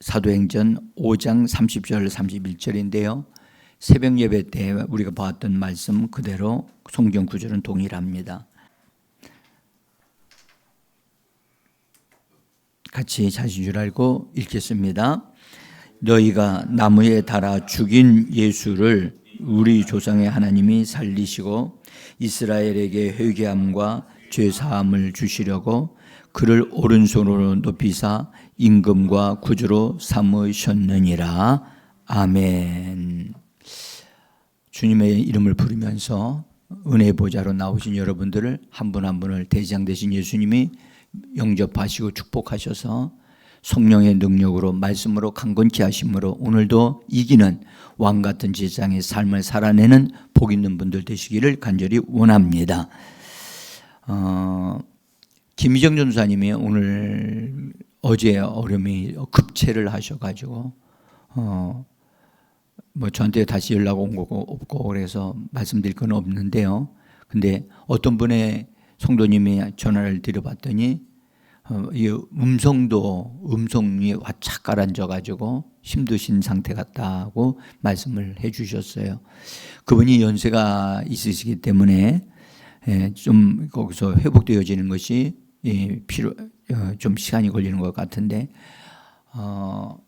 사도행전 5장 30절 31절인데요. 새벽 예배 때 우리가 봤던 말씀 그대로 성경 구절은 동일합니다. 같이 자신 줄 알고 읽겠습니다. 너희가 나무에 달아 죽인 예수를 우리 조상의 하나님이 살리시고 이스라엘에게 회개함과 죄사함을 주시려고 그를 오른손으로 높이사 임금과 구주로 삼으셨느니라. 아멘. 주님의 이름을 부르면서 은혜의 보좌로 나오신 여러분들을 한 분 한 분을 대장 되신 예수님이 영접하시고 축복하셔서 성령의 능력으로 말씀으로 강건케 하심으로 오늘도 이기는 왕같은 제사장의 삶을 살아내는 복 있는 분들 되시기를 간절히 원합니다. 김희정 전사님이 오늘 어제 어려움이 급체를 하셔가지고 뭐 저한테 다시 연락 온 거고 없고 그래서 말씀드릴 건 없는데요. 근데 어떤 분의 성도님이 전화를 드려봤더니 이 음성이 화착 가라앉아가지고 힘드신 상태 같다고 말씀을 해주셨어요. 그분이 연세가 있으시기 때문에 좀 거기서 회복되어지는 것이 좀 시간이 걸리는 것 같은데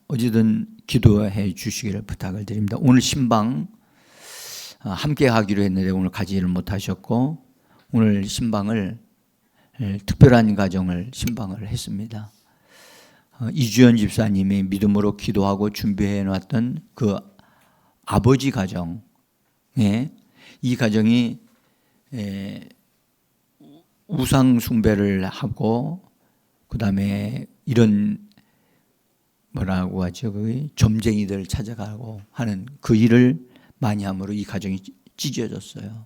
어쨌든 기도해 주시기를 부탁을 드립니다. 오늘 신방 함께 하기로 했는데 오늘 가지를 못하셨고 오늘 신방을 특별한 가정을 신방을 했습니다. 이주연 집사님이 믿음으로 기도하고 준비해 놨던 그 아버지 가정에 이 가정이 우상 숭배를 하고 그 다음에 이런 뭐라고 하죠? 그 점쟁이들 찾아가고 하는 그 일을 많이 함으로 이 가정이 찢어졌어요.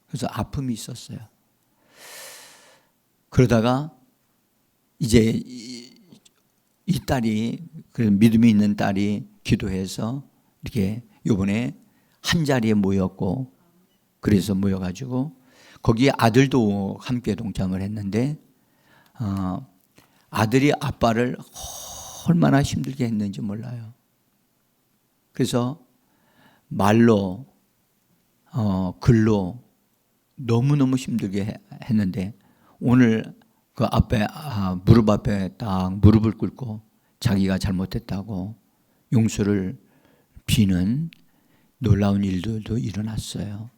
그래서 아픔이 있었어요. 그러다가 이제 이 딸이 믿음이 있는 딸이 기도해서 이렇게 이번에 한 자리에 모였고 그래서 모여가지고 거기에 아들도 함께 동참을 했는데 아들이 아빠를 얼마나 힘들게 했는지 몰라요. 그래서 말로 글로 너무너무 힘들게 했는데 오늘 그 앞에 무릎 앞에 딱 무릎을 꿇고 자기가 잘못했다고 용서를 비는 놀라운 일들도 일어났어요.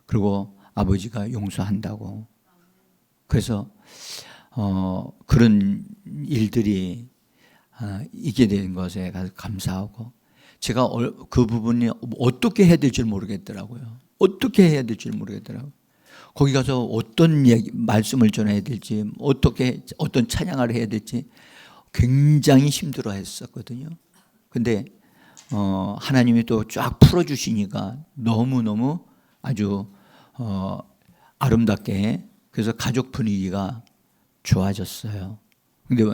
그리고 아버지가 용서한다고. 그래서 그런 일들이 있게 된 것에 감사하고 제가 그 부분이 어떻게 해야 될지 모르겠더라고요. 어떻게 해야 될지 모르겠더라고요. 거기 가서 어떤 말씀을 전해야 될지 어떤 찬양을 해야 될지 굉장히 힘들어 했었거든요. 근데 하나님이 또 쫙 풀어주시니까 너무너무 아주 아름답게 그래서 가족 분위기가 좋아졌어요. 근데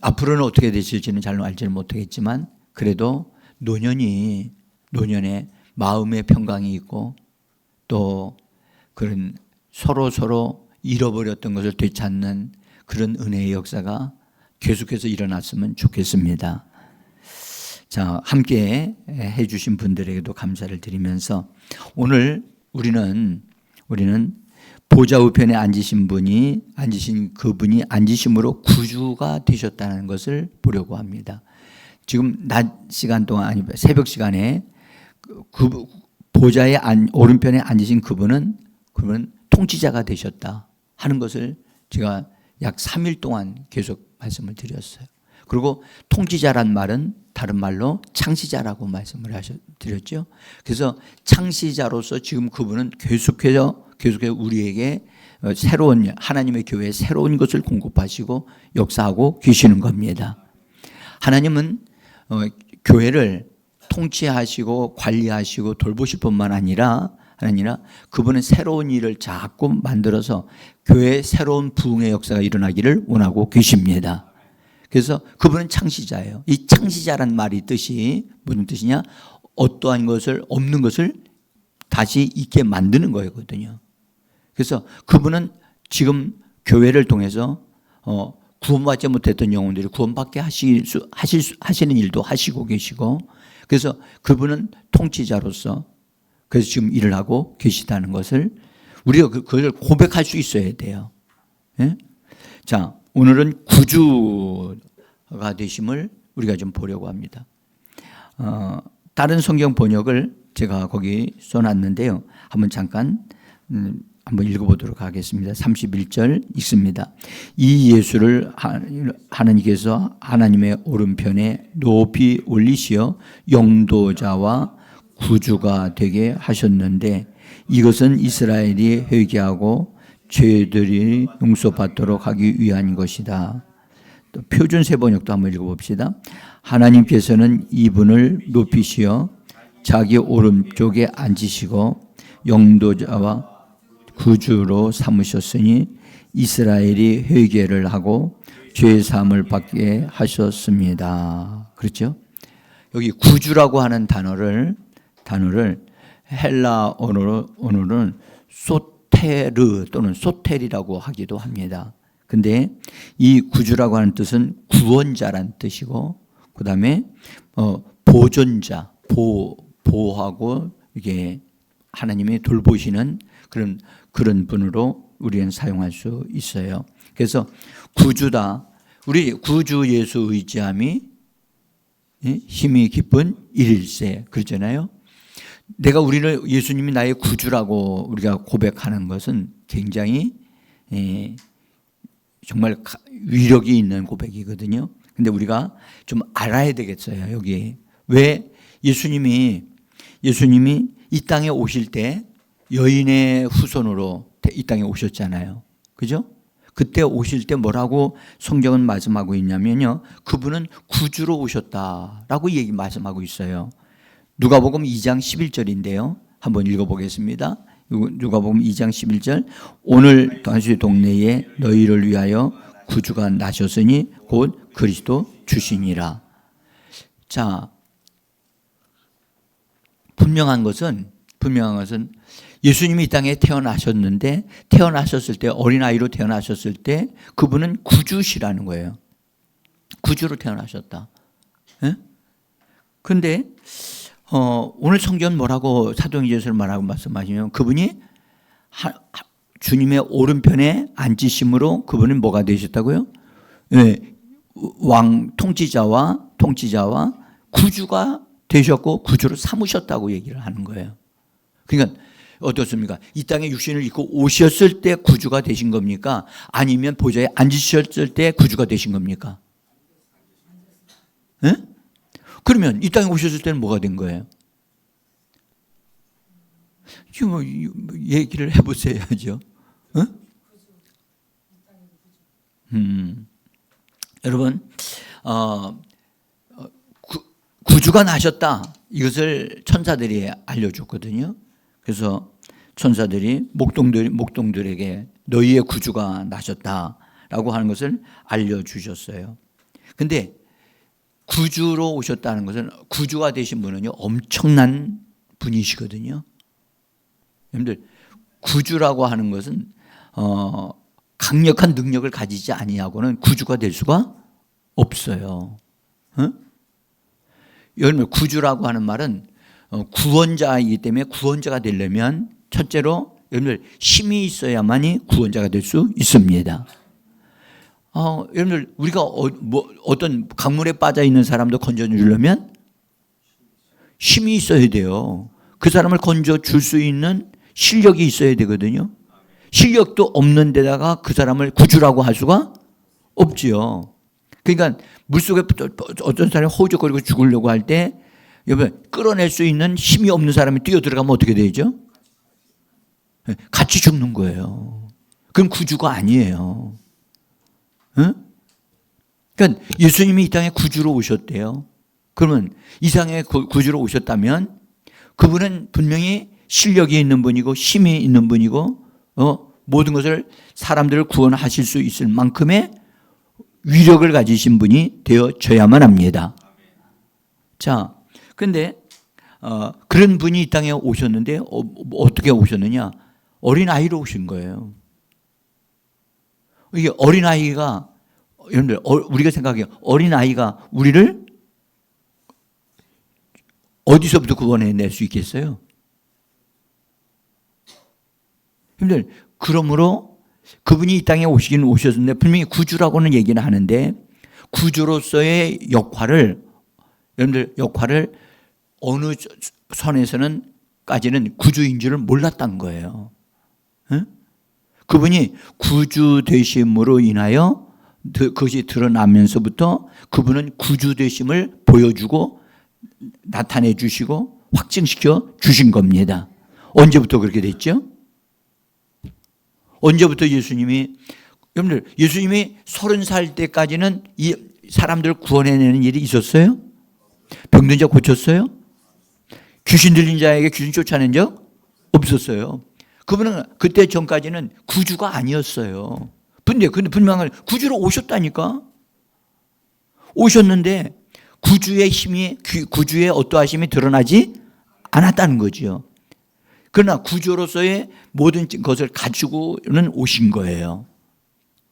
앞으로는 어떻게 되실지는 잘 알지는 못하겠지만 그래도 노년에 마음의 평강이 있고 또 그런 서로 잃어버렸던 것을 되찾는 그런 은혜의 역사가 계속해서 일어났으면 좋겠습니다. 자, 함께 해주신 분들에게도 감사를 드리면서 오늘 우리는 보좌 우편에 앉으신 그분이 앉으심으로 구주가 되셨다는 것을 보려고 합니다. 지금 낮 시간 동안 새벽 시간에 그 보좌의 오른편에 앉으신 그분은 통치자가 되셨다 하는 것을 제가 약 3일 동안 계속 말씀을 드렸어요. 그리고 통치자란 말은 다른 말로 창시자라고 말씀을 드렸죠. 그래서 창시자로서 지금 그분은 계속해서 우리에게 새로운 하나님의 교회에 새로운 것을 공급하시고 역사하고 계시는 겁니다. 하나님은 교회를 통치하시고 관리하시고 돌보실 뿐만 아니라 그분은 새로운 일을 자꾸 만들어서 교회에 새로운 부흥의 역사가 일어나기를 원하고 계십니다. 그래서 그분은 창시자예요. 이 창시자란 말이 뜻이 무슨 뜻이냐? 어떠한 것을 없는 것을 다시 있게 만드는 거거든요. 그래서 그분은 지금 교회를 통해서 구원받지 못했던 영혼들이 구원받게 하시는 일도 하시고 계시고, 그래서 그분은 통치자로서 그래서 지금 일을 하고 계시다는 것을 우리가 그걸 고백할 수 있어야 돼요. 예? 자, 오늘은 구주가 되심을 우리가 좀 보려고 합니다. 다른 성경 번역을 제가 거기 써놨는데요. 한번 잠깐 한번 읽어보도록 하겠습니다. 31절 읽습니다. 이 예수를 하나님께서 하나님의 오른편에 높이 올리시어 영도자와 구주가 되게 하셨는데 이것은 이스라엘이 회개하고 죄들이 용서받도록 하기 위한 것이다. 또 표준 세번역도 한번 읽어봅시다. 하나님께서는 이분을 높이시어 자기 오른쪽에 앉으시고 영도자와 구주로 삼으셨으니 이스라엘이 회개를 하고 죄 사함을 받게 하셨습니다. 그렇죠? 여기 구주라고 하는 단어를 헬라 언어로는 소테르 또는 소텔이라고 하기도 합니다. 근데 이 구주라고 하는 뜻은 구원자란 뜻이고, 그 다음에 보존자, 보호하고 이게 하나님이 돌보시는 그런 분으로 우리는 사용할 수 있어요. 그래서 구주다. 우리 구주 예수 의지함이 힘이 깊은 일일세 그러잖아요. 우리는 예수님이 나의 구주라고 우리가 고백하는 것은 굉장히 정말 위력이 있는 고백이거든요. 근데 우리가 좀 알아야 되겠어요. 여기 왜 예수님이 이 땅에 오실 때 여인의 후손으로 이 땅에 오셨잖아요. 그죠? 그때 오실 때 뭐라고 성경은 말씀하고 있냐면요. 그분은 구주로 오셨다라고 말씀하고 있어요. 누가복음 2장 11절인데요. 한번 읽어보겠습니다. 누가복음 2장 11절. 오늘 다시 동네에 너희를 위하여 구주가 나셨으니 곧 그리스도 주시니라. 자, 분명한 것은 예수님이 이 땅에 태어나셨는데 태어나셨을 때 어린아이로 태어나셨을 때 그분은 구주시라는 거예요. 구주로 태어나셨다. 그런데 오늘 성경은 뭐라고 사도행전에서 뭐라고 말씀하시면 그분이 주님의 오른편에 앉으심으로 그분은 뭐가 되셨다고요? 왕 통치자와 구주가 되셨고 구주로 삼으셨다고 얘기를 하는 거예요. 그러니까 어떻습니까? 이 땅에 육신을 입고 오셨을 때 구주가 되신 겁니까? 아니면 보좌에 앉으셨을 때 구주가 되신 겁니까? 네? 그러면 이 땅에 오셨을 때는 뭐가 된 거예요? 지금 얘기를 해보셔야죠. 여러분, 구주가 나셨다. 이것을 천사들이 알려줬거든요. 그래서 천사들이 목동들에게 너희의 구주가 나셨다라고 하는 것을 알려주셨어요. 근데 구주로 오셨다는 것은 구주가 되신 분은요 엄청난 분이시거든요. 여러분들 구주라고 하는 것은 강력한 능력을 가지지 아니하고는 구주가 될 수가 없어요. 여러분 구주라고 하는 말은 구원자이기 때문에 구원자가 되려면 첫째로 여러분들 힘이 있어야만이 구원자가 될 수 있습니다. 여러분들 우리가 어떤 강물에 빠져 있는 사람도 건져주려면 힘이 있어야 돼요. 그 사람을 건져줄 수 있는 실력이 있어야 되거든요. 실력도 없는 데다가 그 사람을 구주라고 할 수가 없지요. 그러니까 물속에 어떤 사람이 호적거리고 죽으려고 할 때 여러분 끌어낼 수 있는 힘이 없는 사람이 뛰어들어가면 어떻게 되죠? 같이 죽는 거예요. 그럼 구주가 아니에요. 그러니까 예수님이 이 땅에 구주로 오셨대요. 그러면 이 땅에 구주로 오셨다면 그분은 분명히 실력이 있는 분이고 힘이 있는 분이고 모든 것을 사람들을 구원하실 수 있을 만큼의 위력을 가지신 분이 되어져야만 합니다. 자, 그런데 그런 분이 이 땅에 오셨는데 어떻게 오셨느냐? 어린아이로 오신 거예요. 이게 어린아이가 여러분들 우리가 생각해요. 어린아이가 우리를 어디서부터 구원해낼 수 있겠어요? 여러분들 그러므로 그분이 이 땅에 오시긴 오셨는데 분명히 구주라고는 얘기는 하는데 구주로서의 역할을 여러분들 역할을 어느 선에서는까지는 구주인 줄을 몰랐던 거예요. 응? 그분이 구주 되심으로 인하여 그것이 드러나면서부터 그분은 구주 되심을 보여주고 나타내 주시고 확증시켜 주신 겁니다. 언제부터 그렇게 됐죠? 언제부터 예수님이 여러분들 예수님이 30살 때까지는 이 사람들을 구원해내는 일이 있었어요? 병든 자 고쳤어요? 귀신 들린 자에게 귀신 쫓아낸 적 없었어요. 그분은 그때 전까지는 구주가 아니었어요. 근데 분명히 구주로 오셨다니까. 오셨는데 구주의 힘이 구주의 어떠하심이 드러나지 않았다는 거죠. 그러나 구주로서의 모든 것을 가지고는 오신 거예요.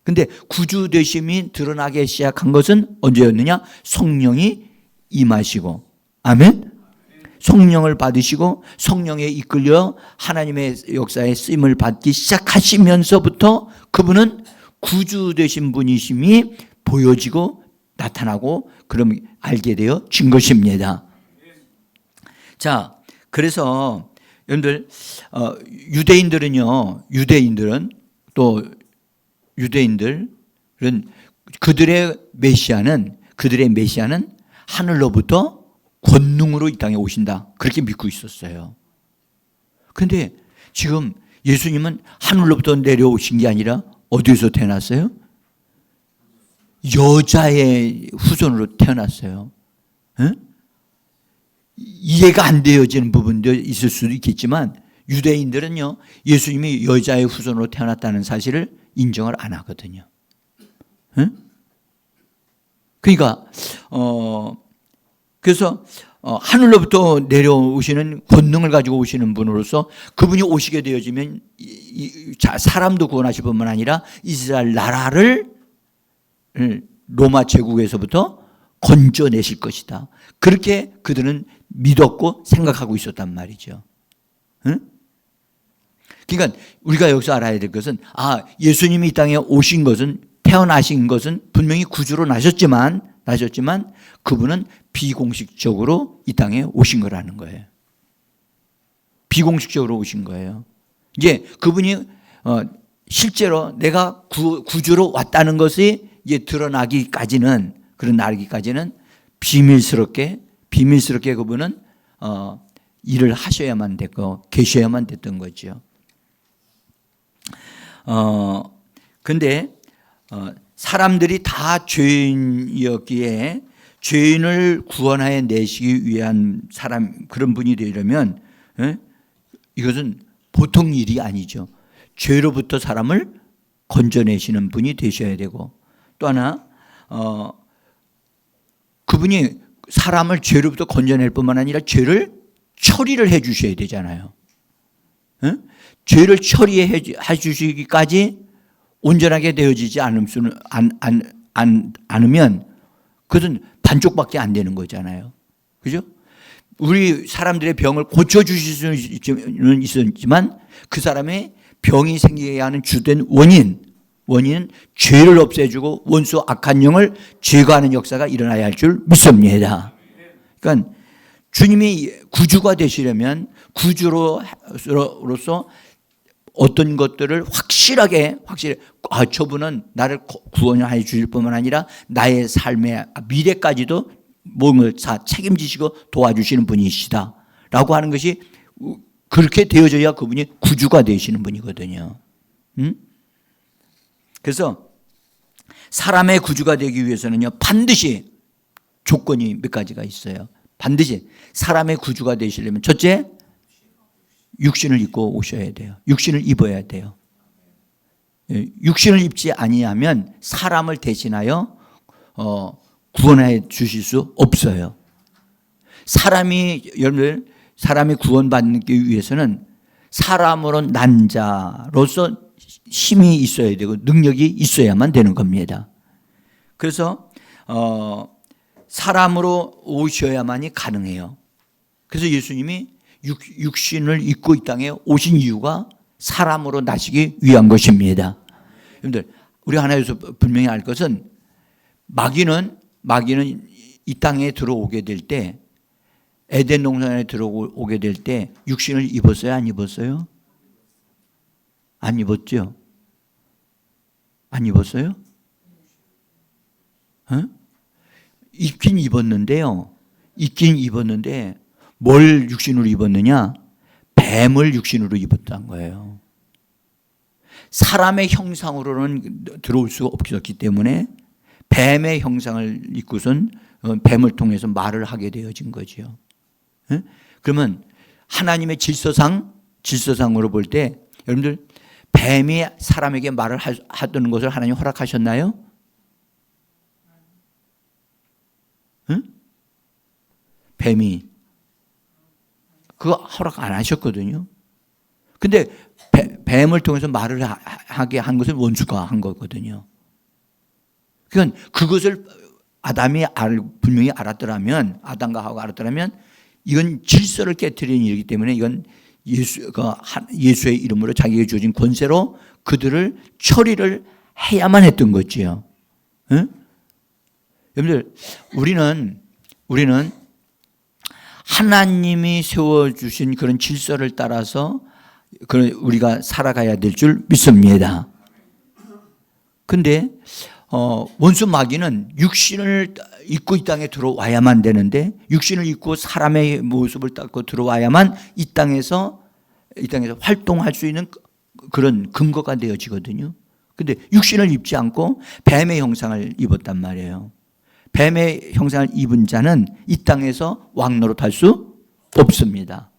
근데 구주 되심이 드러나기 시작한 것은 언제였느냐? 성령이 임하시고, 아멘? 성령을 받으시고 성령에 이끌려 하나님의 역사에 쓰임을 받기 시작하시면서부터 그분은 구주 되신 분이심이 보여지고 나타나고 그럼 알게 되어진 것입니다. 자, 그래서 여러분들 유대인들은 그들의 메시아는 하늘로부터 권능으로 이 땅에 오신다. 그렇게 믿고 있었어요. 그런데 지금 예수님은 하늘로부터 내려오신 게 아니라 어디서 태어났어요? 여자의 후손으로 태어났어요. 응? 이해가 안 되어지는 부분도 있을 수도 있겠지만 유대인들은요, 예수님이 여자의 후손으로 태어났다는 사실을 인정을 안 하거든요. 응? 그러니까 그래서 하늘로부터 내려오시는 권능을 가지고 오시는 분으로서 그분이 오시게 되어지면 사람도 구원하실 뿐만 아니라 이스라엘 나라를 로마 제국에서부터 건져내실 것이다. 그렇게 그들은 믿었고 생각하고 있었단 말이죠. 응? 그러니까 우리가 여기서 알아야 될 것은 예수님이 이 땅에 오신 것은 태어나신 것은 분명히 구주로 나셨지만 그분은 비공식적으로 이 땅에 오신 거라는 거예요. 비공식적으로 오신 거예요. 이제 그분이 실제로 내가 구주로 왔다는 것이 이제 드러나기까지는 비밀스럽게 그분은 일을 하셔야만 됐고 계셔야만 됐던 거죠. 근데 사람들이 다 죄인이었기에 죄인을 구원하여 내시기 위한 그런 분이 되려면 이것은 보통 일이 아니죠. 죄로부터 사람을 건져내시는 분이 되셔야 되고 또 하나 그분이 사람을 죄로부터 건져낼 뿐만 아니라 죄를 처리를 해 주셔야 되잖아요. 죄를 처리해 주시기까지 온전하게 되어지지 않으면 그것은 반쪽밖에 안 되는 거잖아요. 그죠? 우리 사람들의 병을 고쳐주실 수는 있었지만 그 사람의 병이 생기게 하는 주된 원인은 죄를 없애주고 원수 악한 영을 제거하는 역사가 일어나야 할 줄 믿습니다. 그러니까 주님이 구주가 되시려면 구주로서 어떤 것들을 확실하게 저분은 나를 구원해 주실 뿐만 아니라 나의 삶의 미래까지도 몸을 다 책임지시고 도와주시는 분이시다 라고 하는 것이 그렇게 되어져야 그분이 구주가 되시는 분이거든요. 그래서 사람의 구주가 되기 위해서는요 반드시 조건이 몇 가지가 있어요. 반드시 사람의 구주가 되시려면 첫째, 육신을 입고 오셔야 돼요. 육신을 입어야 돼요. 육신을 입지 아니하면 사람을 대신하여 구원해 주실 수 없어요. 사람이 구원받기 위해서는 사람으로 난 자로서 힘이 있어야 되고 능력이 있어야만 되는 겁니다. 그래서 사람으로 오셔야만이 가능해요. 그래서 예수님이 육신을 입고 이 땅에 오신 이유가 사람으로 나시기 위한 것입니다. 여러분들, 우리 하나에서 분명히 알 것은 마귀는 이 땅에 들어오게 될 때, 에덴 동산에 들어오게 될 때 육신을 입었어요? 안 입었어요? 안 입었죠? 안 입었어요? 입긴 입었는데요. 입긴 입었는데 뭘 육신으로 입었느냐? 뱀을 육신으로 입었다는 거예요. 사람의 형상으로는 들어올 수가 없었기 때문에 뱀의 형상을 입고선 뱀을 통해서 말을 하게 되어진 거죠. 그러면 하나님의 질서상으로 볼 때 여러분들, 뱀이 사람에게 말을 하던 것을 하나님 허락하셨나요? 뱀이 그거 허락 안 하셨거든요. 근데 뱀을 통해서 말을 하게 한 것은 원수가 한 거거든요. 그러니까 그것을 아담이 분명히 알았더라면, 아담과 하와가 알았더라면 이건 질서를 깨트리는 일이기 때문에 이건 예수의 이름으로 자기에게 주어진 권세로 그들을 처리를 해야만 했던 거지요. 여러분들, 우리는 하나님이 세워주신 그런 질서를 따라서 우리가 살아가야 될 줄 믿습니다. 근데 원수 마귀는 육신을 입고 이 땅에 들어와야만 되는데, 육신을 입고 사람의 모습을 닦고 들어와야만 이 땅에서 활동할 수 있는 그런 근거가 되어지거든요. 근데 육신을 입지 않고 뱀의 형상을 입었단 말이에요. 뱀의 형상을 입은 자는 이 땅에서 왕노릇할 수 없습니다.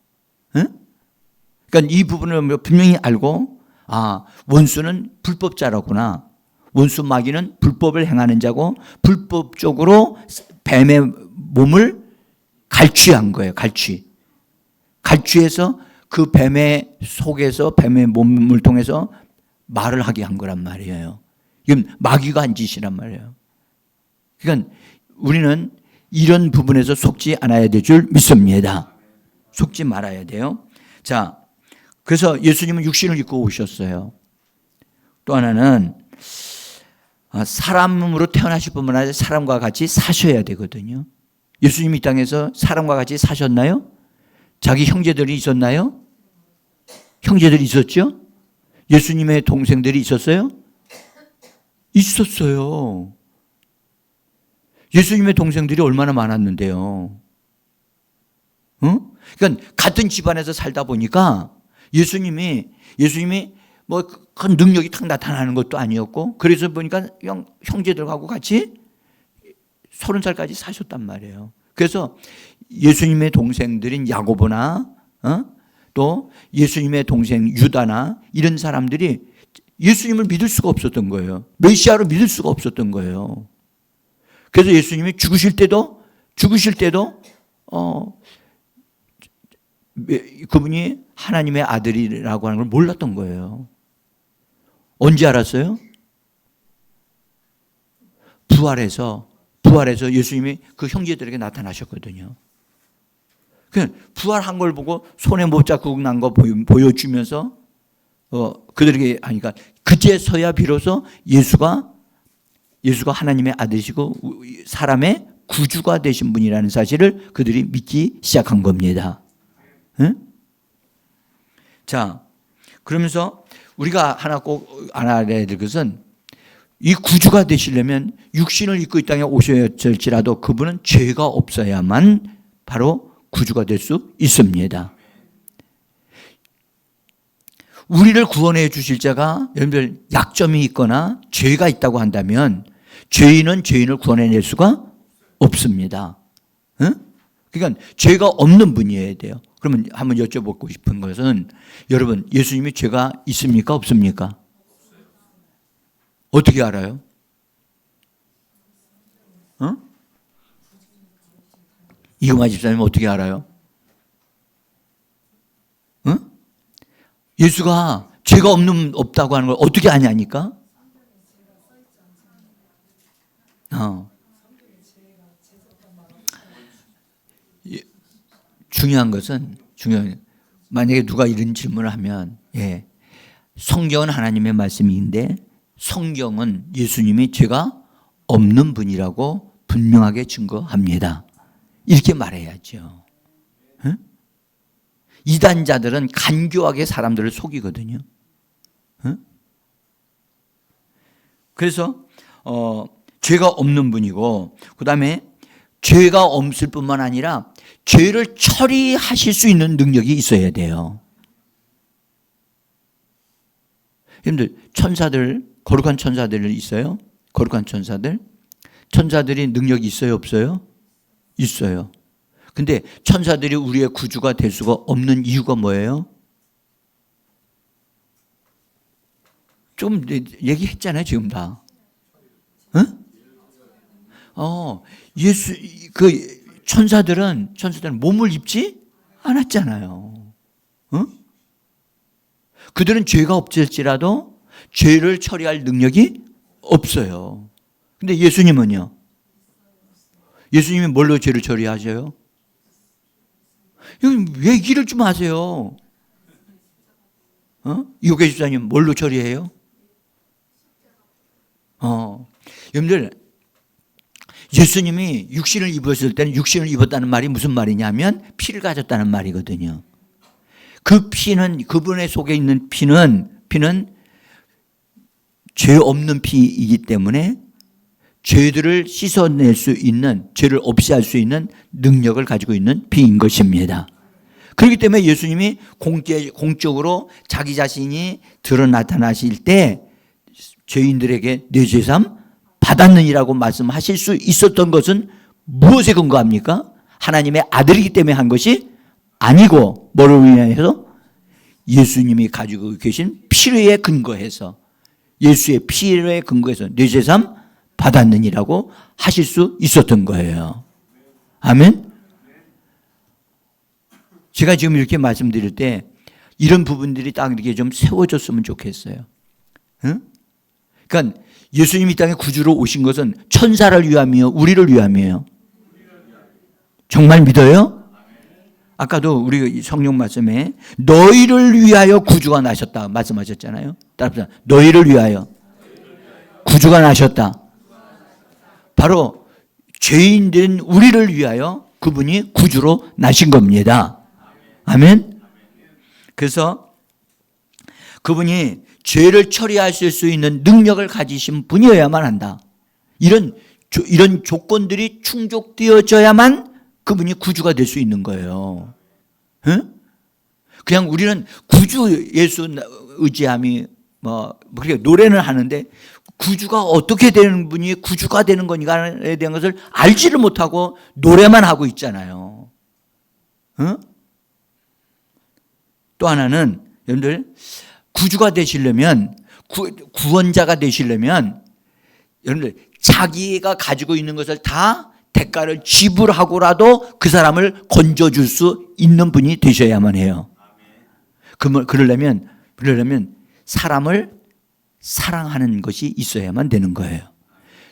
그러니까 이 부분을 분명히 알고, 원수는 불법자라구나. 원수 마귀는 불법을 행하는 자고 불법적으로 뱀의 몸을 갈취한 거예요. 갈취해서 그 뱀의 속에서 뱀의 몸을 통해서 말을 하게 한 거란 말이에요. 이건 마귀가 한 짓이란 말이에요. 그러니까 우리는 이런 부분에서 속지 않아야 될 줄 믿습니다. 속지 말아야 돼요. 자, 그래서 예수님은 육신을 입고 오셨어요. 또 하나는 사람으로 태어나실 뿐만 아니라 사람과 같이 사셔야 되거든요. 예수님이 이 땅에서 사람과 같이 사셨나요? 자기 형제들이 있었나요? 형제들이 있었죠? 예수님의 동생들이 있었어요? 있었어요. 예수님의 동생들이 얼마나 많았는데요. 그러니까 같은 집안에서 살다 보니까 예수님이 뭐 큰 능력이 탁 나타나는 것도 아니었고, 그래서 보니까 형제들하고 같이 30살까지 사셨단 말이에요. 그래서 예수님의 동생들인 야고보나 또 예수님의 동생 유다나 이런 사람들이 예수님을 믿을 수가 없었던 거예요. 메시아로 믿을 수가 없었던 거예요. 그래서 예수님이 죽으실 때도 그분이 하나님의 아들이라고 하는 걸 몰랐던 거예요. 언제 알았어요? 부활해서 예수님이 그 형제들에게 나타나셨거든요. 그냥 부활한 걸 보고 손에 못자국 난 거 보여주면서 그들에게 하니까 그제서야 비로소 예수가 하나님의 아들이시고 사람의 구주가 되신 분이라는 사실을 그들이 믿기 시작한 겁니다. 자, 그러면서 우리가 하나 꼭 알아야 될 것은, 이 구주가 되시려면 육신을 입고 이 땅에 오셨을지라도 그분은 죄가 없어야만 바로 구주가 될 수 있습니다. 우리를 구원해 주실 자가 여러분들 약점이 있거나 죄가 있다고 한다면 죄인은 죄인을 구원해낼 수가 없습니다. 그러니까 죄가 없는 분이어야 돼요. 그러면 한번 여쭤보고 싶은 것은, 여러분, 예수님이 죄가 있습니까? 없습니까? 어떻게 알아요? 이금아 집사님 어떻게 알아요? 예수가 죄가 없다고 하는 걸 어떻게 아냐니까? 중요한 것은 만약에 누가 이런 질문을 하면 성경은 하나님의 말씀인데 성경은 예수님이 죄가 없는 분이라고 분명하게 증거합니다. 이렇게 말해야죠. 응? 이단자들은 간교하게 사람들을 속이거든요. 응? 그래서 죄가 없는 분이고 그다음에 죄가 없을 뿐만 아니라 죄를 처리하실 수 있는 능력이 있어야 돼요. 여러분들 천사들, 거룩한 천사들 있어요? 거룩한 천사들? 천사들이 능력이 있어요, 없어요? 있어요. 근데 천사들이 우리의 구주가 될 수가 없는 이유가 뭐예요? 좀 얘기했잖아요, 지금 다. 응? 천사들은 몸을 입지 않았잖아요. 응? 그들은 죄가 없을지라도 죄를 처리할 능력이 없어요. 근데 예수님은요? 예수님이 뭘로 죄를 처리하셔요? 왜 얘기를 좀 하세요? 이호계 집사님 뭘로 처리해요? 여러분들 예수님이 육신을 입었을 때는 육신을 입었다는 말이 무슨 말이냐면 피를 가졌다는 말이거든요. 그 피는 그분의 속에 있는 피는 죄 없는 피이기 때문에 죄들을 씻어낼 수 있는, 죄를 없이 할 수 있는 능력을 가지고 있는 피인 것입니다. 그렇기 때문에 예수님이 공적으로 자기 자신이 나타나실 때 죄인들에게 내 죄삼 받았느니라고 말씀하실 수 있었던 것은 무엇에 근거합니까? 하나님의 아들이기 때문에 한 것이 아니고 뭐를 위해서? 예수님이 가지고 계신 피에 근거해서 예수의 피에 근거해서 내 죄삼 받았느니라고 하실 수 있었던 거예요. 아멘? 제가 지금 이렇게 말씀드릴 때 이런 부분들이 딱 이렇게 좀 세워졌으면 좋겠어요. 응? 그러니까 예수님이 이 땅에 구주로 오신 것은 천사를 위함이요, 우리를 위함이에요. 정말 믿어요? 아까도 우리 성경 말씀에 너희를 위하여 구주가 나셨다 말씀하셨잖아요. 따라서 너희를 위하여 구주가 나셨다. 바로 죄인된 우리를 위하여 그분이 구주로 나신 겁니다. 아멘. 그래서 그분이 죄를 처리하실 수 있는 능력을 가지신 분이어야만 한다. 이런 조건들이 충족되어져야만 그분이 구주가 될 수 있는 거예요. 응? 그냥 우리는 구주 예수 의지함이 그렇게 노래는 하는데 구주가 어떻게 되는 분이 구주가 되는 거니까에 대한 것을 알지를 못하고 노래만 하고 있잖아요. 응? 또 하나는 여러분들 구주가 되시려면 구원자가 되시려면 여러분들 자기가 가지고 있는 것을 다 대가를 지불하고라도 그 사람을 건져줄 수 있는 분이 되셔야만 해요. 그러려면 사람을 사랑하는 것이 있어야만 되는 거예요.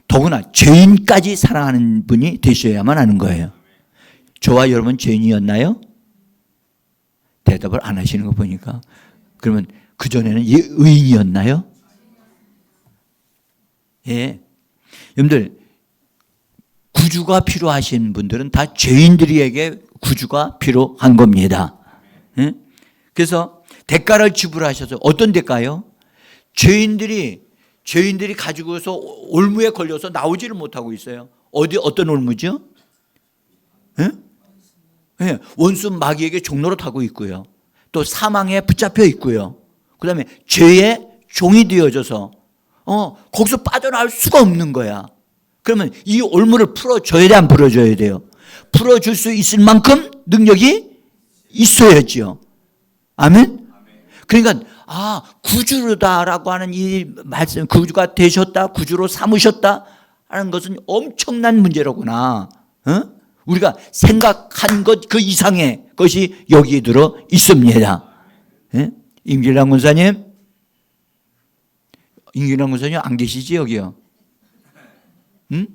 더구나 죄인까지 사랑하는 분이 되셔야만 하는 거예요. 저와 여러분 죄인이었나요? 대답을 안 하시는 거 보니까 그러면 그전에는 의인이었나요? 예. 여러분들 구주가 필요하신 분들은 다 죄인들에게 구주가 필요한 겁니다. 예? 그래서 대가를 지불하셔서 어떤 대가요? 죄인들이 가지고서 올무에 걸려서 나오지를 못하고 있어요. 어떤 올무죠? 예? 예, 원수 마귀에게 종로로 타고 있고요. 또 사망에 붙잡혀 있고요. 그 다음에 죄의 종이 되어져서 거기서 빠져나올 수가 없는 거야. 그러면 이 올무를 풀어줘야 돼, 안 풀어줘야 돼요? 풀어줄 수 있을 만큼 능력이 있어야지요. 아멘? 그러니까 구주다라고 하는 이 말씀, 구주가 되셨다, 구주로 삼으셨다 하는 것은 엄청난 문제로구나. 우리가 생각한 것 그 이상의 것이 여기에 들어 있습니다. 예? 임길랑 군사님 안 계시지 여기요? 응?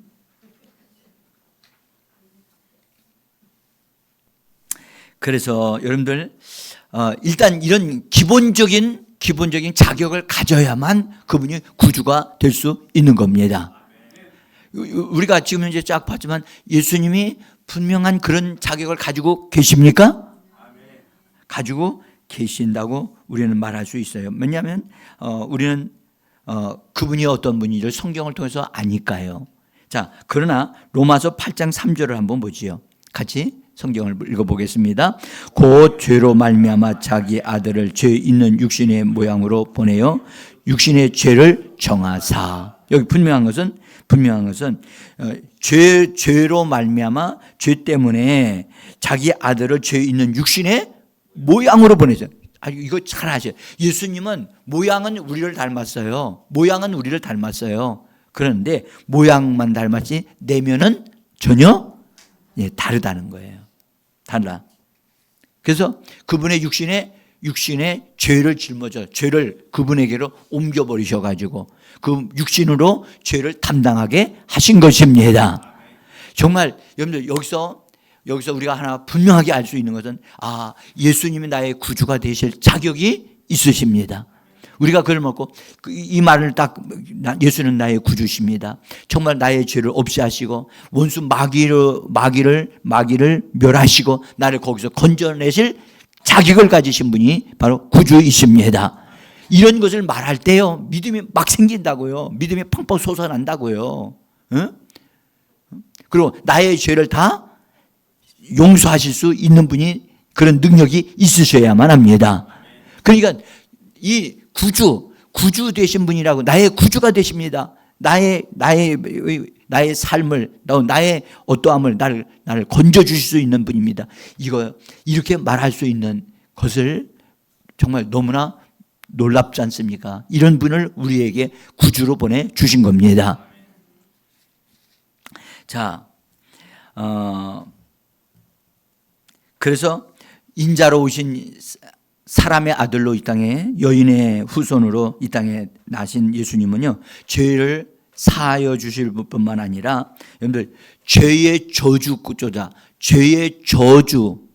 그래서 여러분들 일단 이런 기본적인 자격을 가져야만 그분이 구주가 될 수 있는 겁니다. 우리가 지금 현재 쫙 봤지만 예수님이 분명한 그런 자격을 가지고 계십니까? 가지고 계신다고 우리는 말할 수 있어요. 왜냐하면 우리는 그분이 어떤 분인지를 성경을 통해서 아니까요. 자, 그러나 로마서 8장 3절을 한번 보지요. 같이 성경을 읽어보겠습니다. 곧 죄로 말미암아 자기 아들을 죄 있는 육신의 모양으로 보내어 육신의 죄를 정하사. 여기 분명한 것은 죄로 말미암아 죄 때문에 자기 아들을 죄 있는 육신의 모양으로 보내죠. 이거 잘 아셔요. 예수님은 모양은 우리를 닮았어요. 그런데 모양만 닮았지 내면은 전혀 다르다는 거예요. 달라. 그래서 그분의 육신의 죄를 짊어져 죄를 그분에게로 옮겨버리셔가지고 그 육신으로 죄를 담당하게 하신 것입니다. 정말 여러분들 여기서 우리가 하나 분명하게 알 수 있는 것은 예수님이 나의 구주가 되실 자격이 있으십니다. 우리가 그걸 먹고 이 말을 딱 예수는 나의 구주십니다. 정말 나의 죄를 없이 하시고 원수 마귀를 멸하시고 나를 거기서 건져내실 자격을 가지신 분이 바로 구주이십니다. 이런 것을 말할 때요 믿음이 막 생긴다고요. 믿음이 펑펑 솟아난다고요. 응? 그리고 나의 죄를 다 용서하실 수 있는 분이 그런 능력이 있으셔야만 합니다. 그러니까 이 구주 되신 분이라고 나의 구주가 되십니다. 나의 삶을 나의 어떠함을 나를 건져 주실 수 있는 분입니다. 이렇게 말할 수 있는 것을 정말 너무나 놀랍지 않습니까? 이런 분을 우리에게 구주로 보내 주신 겁니다. 자, 그래서 인자로 오신 사람의 아들로 이 땅에 여인의 후손으로 이 땅에 나신 예수님은요 죄를 사하여 주실 뿐만 아니라 여러분들 죄의 저주자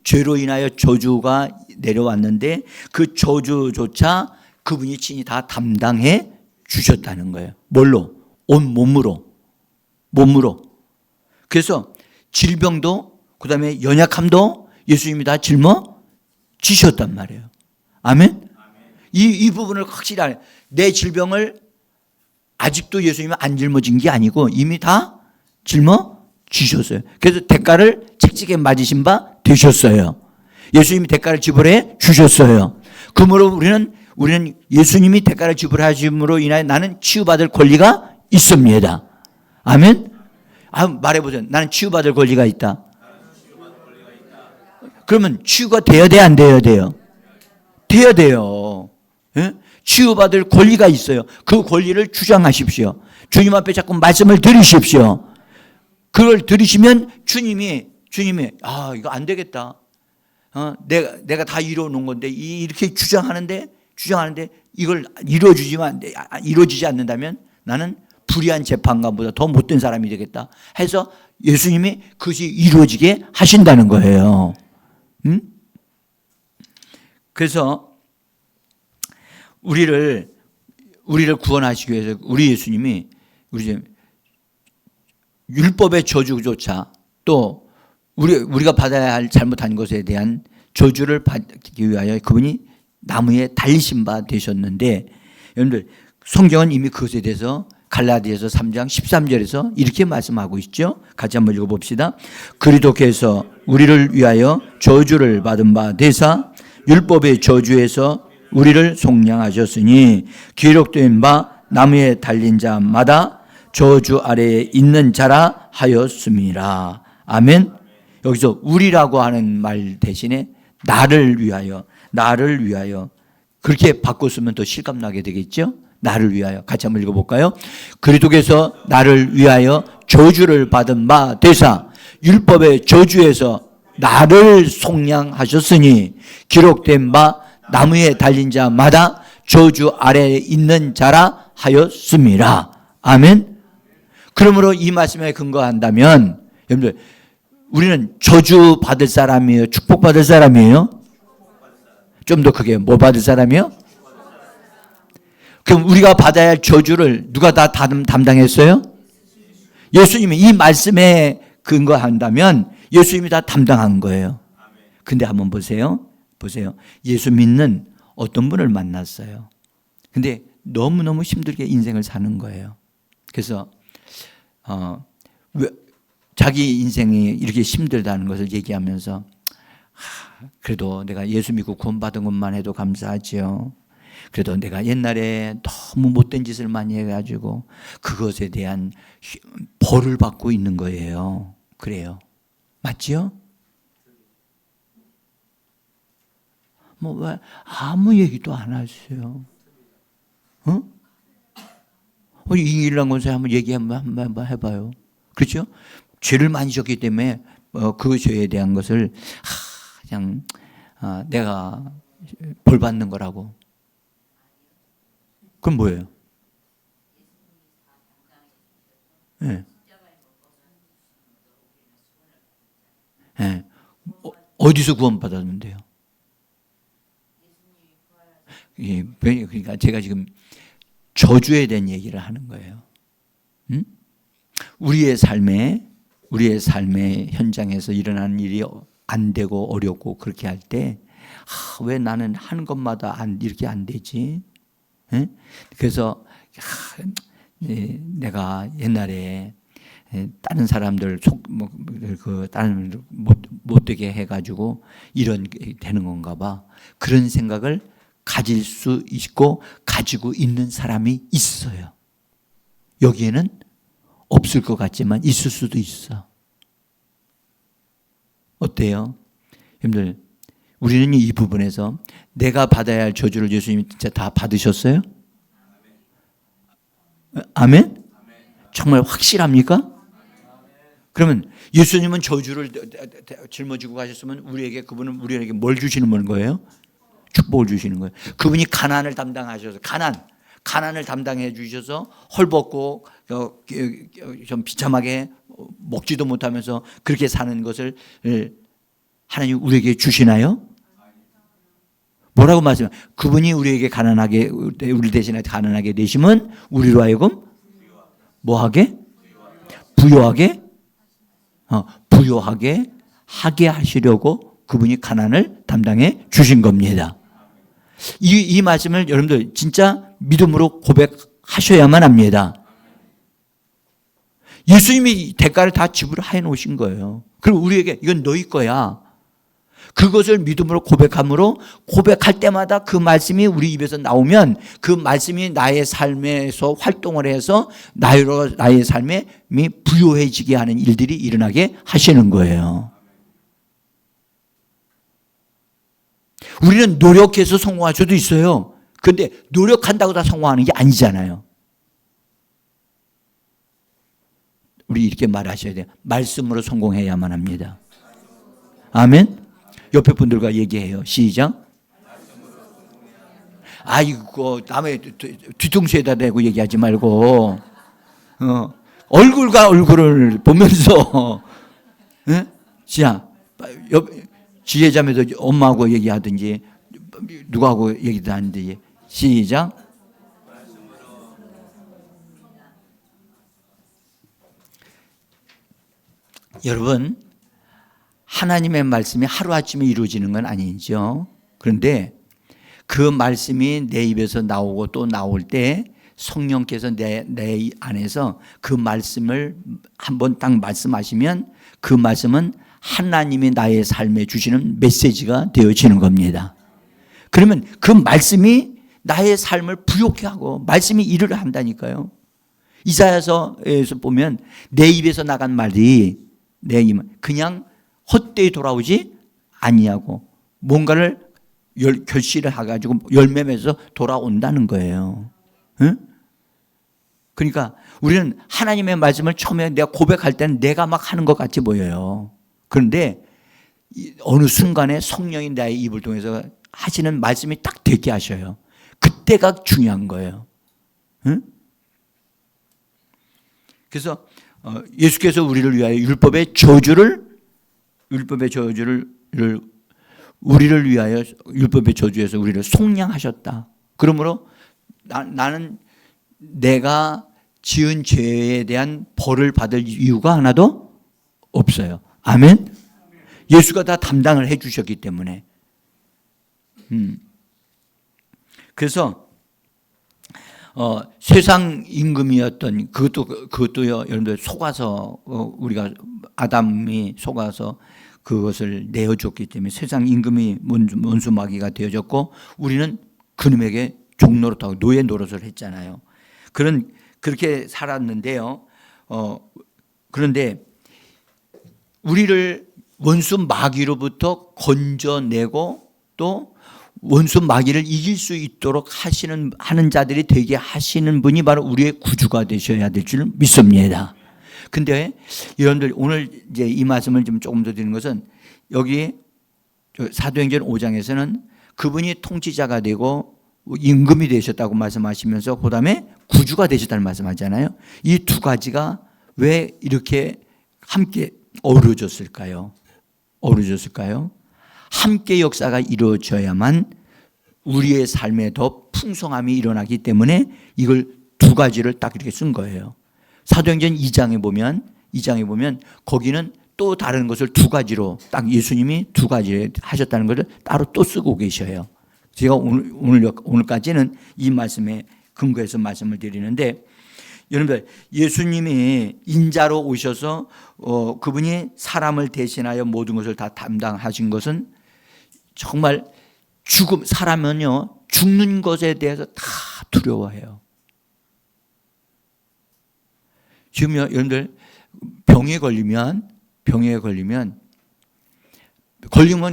죄로 인하여 저주가 내려왔는데 그 저주조차 그분이 친히 다 담당해 주셨다는 거예요. 뭘로? 온 몸으로. 그래서 질병도 그다음에 연약함도 예수님이 다 짊어지셨단 말이에요. 아멘? 이 부분을 확실히 알아요. 내 질병을 아직도 예수님이 안 짊어진 게 아니고 이미 다 짊어지셨어요. 그래서 대가를 책찍에 맞으신 바 되셨어요. 예수님이 대가를 지불해 주셨어요. 그러므로 우리는 예수님이 대가를 지불하심으로 인하여 나는 치유받을 권리가 있습니다. 아멘? 말해보세요. 나는 치유받을 권리가 있다. 그러면 치유가 돼야 돼, 안 돼야 돼요? 돼야 돼요. 예? 치유받을 권리가 있어요. 그 권리를 주장하십시오. 주님 앞에 자꾸 말씀을 들으십시오. 그걸 들으시면 주님이 이거 안 되겠다. 내가 다 이루어 놓은 건데 이렇게 주장하는데 이걸 이루어지지 않는다면 나는 불의한 재판관보다 더 못된 사람이 되겠다 해서 예수님이 그것이 이루어지게 하신다는 거예요. 그래서 우리를 구원하시기 위해서 우리 예수님이 율법의 저주조차 또 우리가 받아야 할 잘못한 것에 대한 저주를 받기 위하여 그분이 나무에 달리신 바 되셨는데 여러분들 성경은 이미 그것에 대해서 갈라디아서 3장 13절에서 이렇게 말씀하고 있죠. 같이 한번 읽어봅시다. 그리스도께서 우리를 위하여 저주를 받은 바 되사 율법의 저주에서 우리를 속량하셨으니 기록된 바 나무에 달린 자마다 저주 아래에 있는 자라 하였음이라. 아멘. 여기서 우리라고 하는 말 대신에 나를 위하여 그렇게 바꿨으면 더 실감나게 되겠죠. 나를 위하여 같이 한번 읽어볼까요? 그리스도께서 나를 위하여 저주를 받은 바 되사 율법의 저주에서 나를 속량하셨으니 기록된 바 나무에 달린 자마다 저주 아래에 있는 자라 하였음이라. 아멘. 그러므로 이 말씀에 근거한다면 여러분들 우리는 저주 받을 사람이에요? 축복 받을 사람이에요? 좀 더 크게 뭐 받을 사람이요? 그럼 우리가 받아야 할 저주를 누가 다 담당했어요? 예수님이 이 말씀에 근거한다면 예수님이 다 담당한 거예요. 근데 한번 보세요. 예수 믿는 어떤 분을 만났어요. 근데 너무너무 힘들게 인생을 사는 거예요. 그래서 왜 자기 인생이 이렇게 힘들다는 것을 얘기하면서 그래도 내가 예수 믿고 구원받은 것만 해도 감사하지요. 그래도 내가 옛날에 너무 못된 짓을 많이 해가지고 그것에 대한 벌을 받고 있는 거예요. 그래요. 맞지요? 뭐 왜 아무 얘기도 안 하세요? 이일랑 권사에 한번 얘기 한번 해봐요. 그렇죠? 죄를 많이 졌기 때문에 그 죄에 대한 것을 그냥 내가 벌 받는 거라고. 그럼 뭐예요? 네. 네. 어디서 구원받았는데요? 그러니까 제가 지금 저주에 대한 얘기를 하는 거예요. 우리의 삶의 현장에서 일어나는 일이 안 되고 어렵고 그렇게 할 때 왜 나는 하는 것마다 이렇게 안 되지? 그래서 내가 옛날에 다른 사람들 다른 못되게 해가지고 이런 게 되는 건가 봐. 그런 생각을 가질 수 있고 가지고 있는 사람이 있어요. 여기에는 없을 것 같지만 있을 수도 있어. 어때요? 여러분들, 우리는 이 부분에서 내가 받아야 할 저주를 예수님이 진짜 다 받으셨어요? 아멘? 정말 확실합니까? 그러면 예수님은 저주를 짊어지고 가셨으면 그분은 우리에게 뭘 주시는 거예요? 축복을 주시는 거예요. 그분이 가난을 담당하셔서 가난을 담당해 주셔서 헐벗고 좀 비참하게 먹지도 못하면서 그렇게 사는 것을 하나님 우리에게 주시나요? 뭐라고 말씀해요? 그분이 우리에게 우리 대신에 가난하게 되시면 우리로 하여금 뭐하게? 부요하게 하게 하시려고 그분이 가난을 담당해 주신 겁니다. 이 말씀을 여러분들 진짜 믿음으로 고백하셔야만 합니다. 예수님이 대가를 다 지불해 놓으신 거예요. 그리고 우리에게 이건 너희 거야. 그것을 믿음으로 고백할 때마다 그 말씀이 우리 입에서 나오면 그 말씀이 나의 삶에서 활동을 해서 나의 삶에 부요해지게 하는 일들이 일어나게 하시는 거예요. 우리는 노력해서 성공할 수도 있어요. 그런데 노력한다고 다 성공하는 게 아니잖아요. 우리 이렇게 말하셔야 돼요. 말씀으로 성공해야만 합니다. 아멘. 옆에 분들과 얘기해요. 시작. 아이고 남의 뒤통수에다 대고 얘기하지 말고 얼굴과 얼굴을 보면서 자 지혜자매도 엄마하고 얘기하든지 누구하고 얘기도 하는지 시작. 여러분, 하나님의 말씀이 하루아침에 이루어지는 건 아니죠. 그런데 그 말씀이 내 입에서 나오고 또 나올 때 성령께서 내 안에서 그 말씀을 한번 딱 말씀하시면 그 말씀은 하나님이 나의 삶에 주시는 메시지가 되어지는 겁니다. 그러면 그 말씀이 나의 삶을 부욕해 하고 말씀이 일을 한다니까요. 이사야서에서 보면 내 입에서 나간 말이 내 입 그냥 헛되이 돌아오지 아니하고 뭔가를 결실을 해가지고 열매 맺어서 돌아온다는 거예요. 응? 그러니까 우리는 하나님의 말씀을 처음에 내가 고백할 때는 내가 막 하는 것 같이 보여요. 그런데 어느 순간에 성령이 나의 입을 통해서 하시는 말씀이 딱 되게 하셔요. 그때가 중요한 거예요. 응? 그래서 예수께서 우리를 위하여 율법의 저주를 율법의 저주를 우리를 위하여 율법의 저주에서 우리를 속량하셨다. 그러므로 나는 내가 지은 죄에 대한 벌을 받을 이유가 하나도 없어요. 아멘. 예수가 다 담당을 해 주셨기 때문에. 그래서 세상 임금이었던 그것도요, 여러분들 속아서 우리가 아담이 속아서 그것을 내어줬기 때문에 세상 임금이 원수 마귀가 되어졌고 우리는 그놈에게 종노릇하고 노예 노릇을 했잖아요. 그렇게 살았는데요. 그런데 우리를 원수 마귀로부터 건져내고 또 원수 마귀를 이길 수 있도록 하는 자들이 되게 하시는 분이 바로 우리의 구주가 되셔야 될 줄 믿습니다. 근데 여러분들 오늘 이제 이 말씀을 좀 조금 더 드리는 것은 여기 사도행전 5장에서는 그분이 통치자가 되고 임금이 되셨다고 말씀하시면서 그다음에 구주가 되셨다는 말씀하잖아요. 이 두 가지가 왜 이렇게 함께 어우러졌을까요? 함께 역사가 이루어져야만 우리의 삶에 더 풍성함이 일어나기 때문에 이걸 두 가지를 딱 이렇게 쓴 거예요. 사도행전 2장에 보면 거기는 또 다른 것을 두 가지로 딱 예수님이 두 가지 하셨다는 것을 따로 또 쓰고 계셔요. 제가 오늘까지는 이 말씀에 근거해서 말씀을 드리는데 여러분들 예수님이 인자로 오셔서 그분이 사람을 대신하여 모든 것을 다 담당하신 것은 정말 사람은요 죽는 것에 대해서 다 두려워해요. 지금요 여러분들 병에 걸리면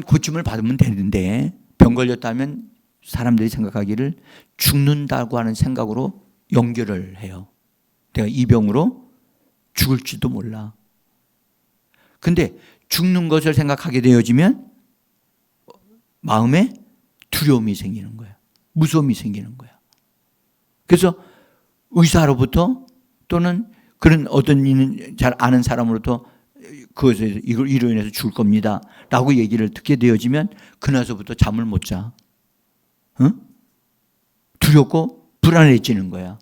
고침을 받으면 되는데 병 걸렸다면 사람들이 생각하기를 죽는다고 하는 생각으로 연결을 해요. 내가 이 병으로 죽을지도 몰라. 근데 죽는 것을 생각하게 되어지면 마음에 두려움이 생기는 거야. 무서움이 생기는 거야. 그래서 의사로부터 또는 그런 어떤 일은 잘 아는 사람으로부터 그것에서 이로 인해서 죽을 겁니다 라고 얘기를 듣게 되어지면 그날서부터 잠을 못 자. 두렵고 불안해지는 거야.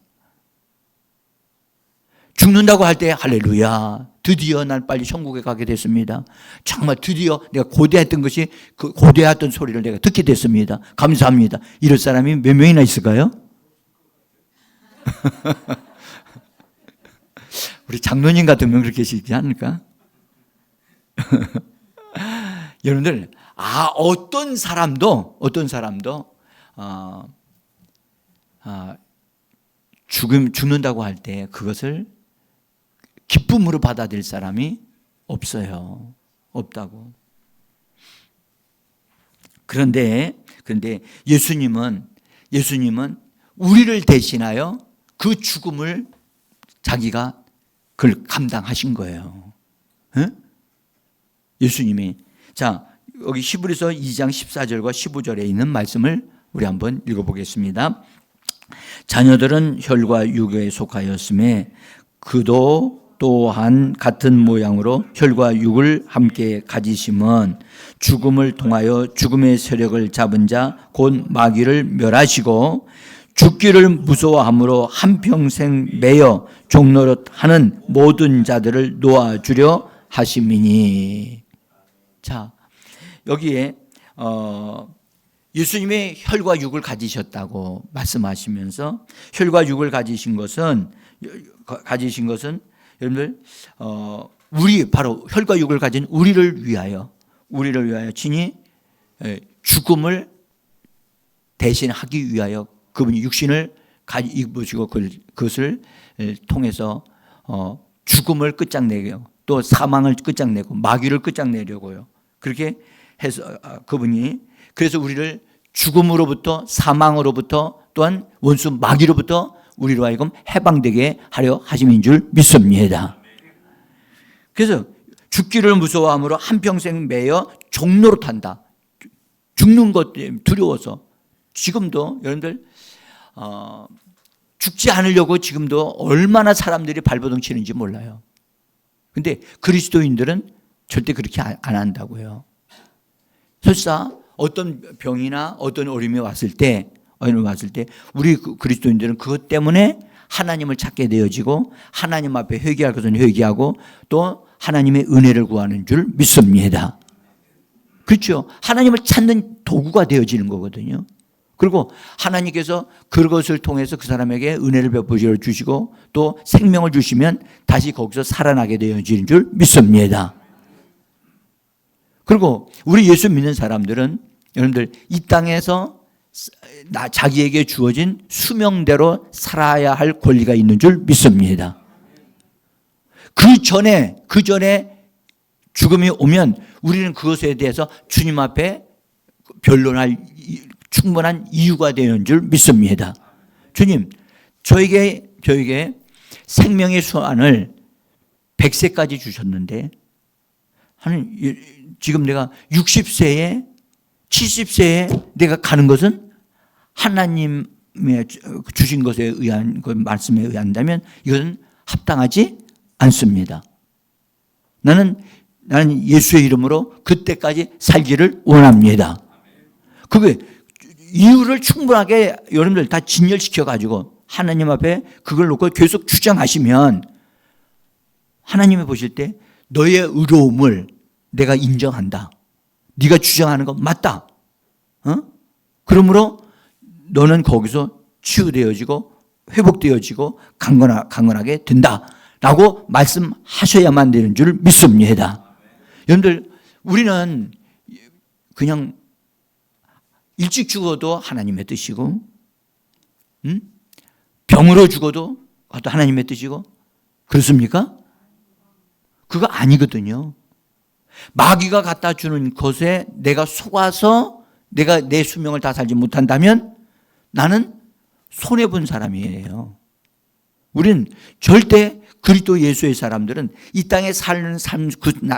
죽는다고 할 때 할렐루야 드디어 난 빨리 천국에 가게 됐습니다. 정말 드디어 내가 고대했던 것이 그 고대했던 소리를 내가 듣게 됐습니다. 감사합니다. 이럴 사람이 몇 명이나 있을까요? 우리 장로님 같으면 그렇게 계시지 않을까? 여러분들 어떤 사람도 죽는다고 할 때 그것을 기쁨으로 받아들일 사람이 없어요. 없다고. 그런데 예수님은 우리를 대신하여 그 죽음을 자기가 그걸 감당하신 거예요. 예수님이. 자, 여기 히브리서 2장 14절과 15절에 있는 말씀을 우리 한번 읽어보겠습니다. 자녀들은 혈과 육에 속하였음에 그도 또한 같은 모양으로 혈과 육을 함께 가지심은 죽음을 통하여 죽음의 세력을 잡은 자 곧 마귀를 멸하시고 죽기를 무서워함으로 한평생 매여 종노릇하는 모든 자들을 놓아주려 하심이니. 자, 여기에 예수님이 혈과 육을 가지셨다고 말씀하시면서 혈과 육을 가지신 것은 여러분들 바로 혈과 육을 가진 우리를 위하여 친히 죽음을 대신하기 위하여 그분이 육신을 입으시고 그것을 통해서 죽음을 끝장내고 또 사망을 끝장내고 마귀를 끝장내려고요. 그렇게 해서 그분이 그래서 우리를 죽음으로부터 사망으로부터 또한 원수 마귀로부터 우리로 하여금 해방되게 하려 하심인 줄 믿습니다. 그래서 죽기를 무서워함으로 한평생 매여 종노릇한다. 죽는 것 때문에 두려워서 지금도 여러분들 죽지 않으려고 지금도 얼마나 사람들이 발버둥 치는지 몰라요. 그런데 그리스도인들은 절대 그렇게 안 한다고요. 설사 어떤 병이나 어떤 어려움이 왔을 때 우리 그리스도인들은 그것 때문에 하나님을 찾게 되어지고 하나님 앞에 회개할 것은 회개하고 또 하나님의 은혜를 구하는 줄 믿습니다. 그렇죠. 하나님을 찾는 도구가 되어지는 거거든요. 그리고 하나님께서 그것을 통해서 그 사람에게 은혜를 베풀어 주시고 또 생명을 주시면 다시 거기서 살아나게 되어지는 줄 믿습니다. 그리고 우리 예수 믿는 사람들은 여러분들 이 땅에서 자기에게 주어진 수명대로 살아야 할 권리가 있는 줄 믿습니다. 그 전에 죽음이 오면 우리는 그것에 대해서 주님 앞에 변론할 충분한 이유가 되는 줄 믿습니다. 주님, 저에게 생명의 수완을 100세까지 주셨는데 지금 내가 60세에 70세에 내가 가는 것은 하나님의 주신 것에 의한 그 말씀에 의한다면 이것은 합당하지 않습니다. 나는 예수의 이름으로 그때까지 살기를 원합니다. 그게 이유를 충분하게 여러분들 다 진열시켜 가지고 하나님 앞에 그걸 놓고 계속 주장하시면 하나님이 보실 때 너의 의로움을 내가 인정한다. 네가 주장하는 건 맞다. 그러므로 너는 거기서 치유되어지고 회복되어지고 강건하게 된다라고 말씀하셔야만 되는 줄 믿습니다. 여러분들 우리는 그냥 일찍 죽어도 하나님의 뜻이고 병으로 죽어도 그것도 하나님의 뜻이고 그렇습니까? 그거 아니거든요. 마귀가 갖다 주는 것에 내가 속아서 내가 내 수명을 다 살지 못한다면 나는 손해본 사람이에요. 우리는 절대 그리스도 예수의 사람들은 이 땅에 사는 삶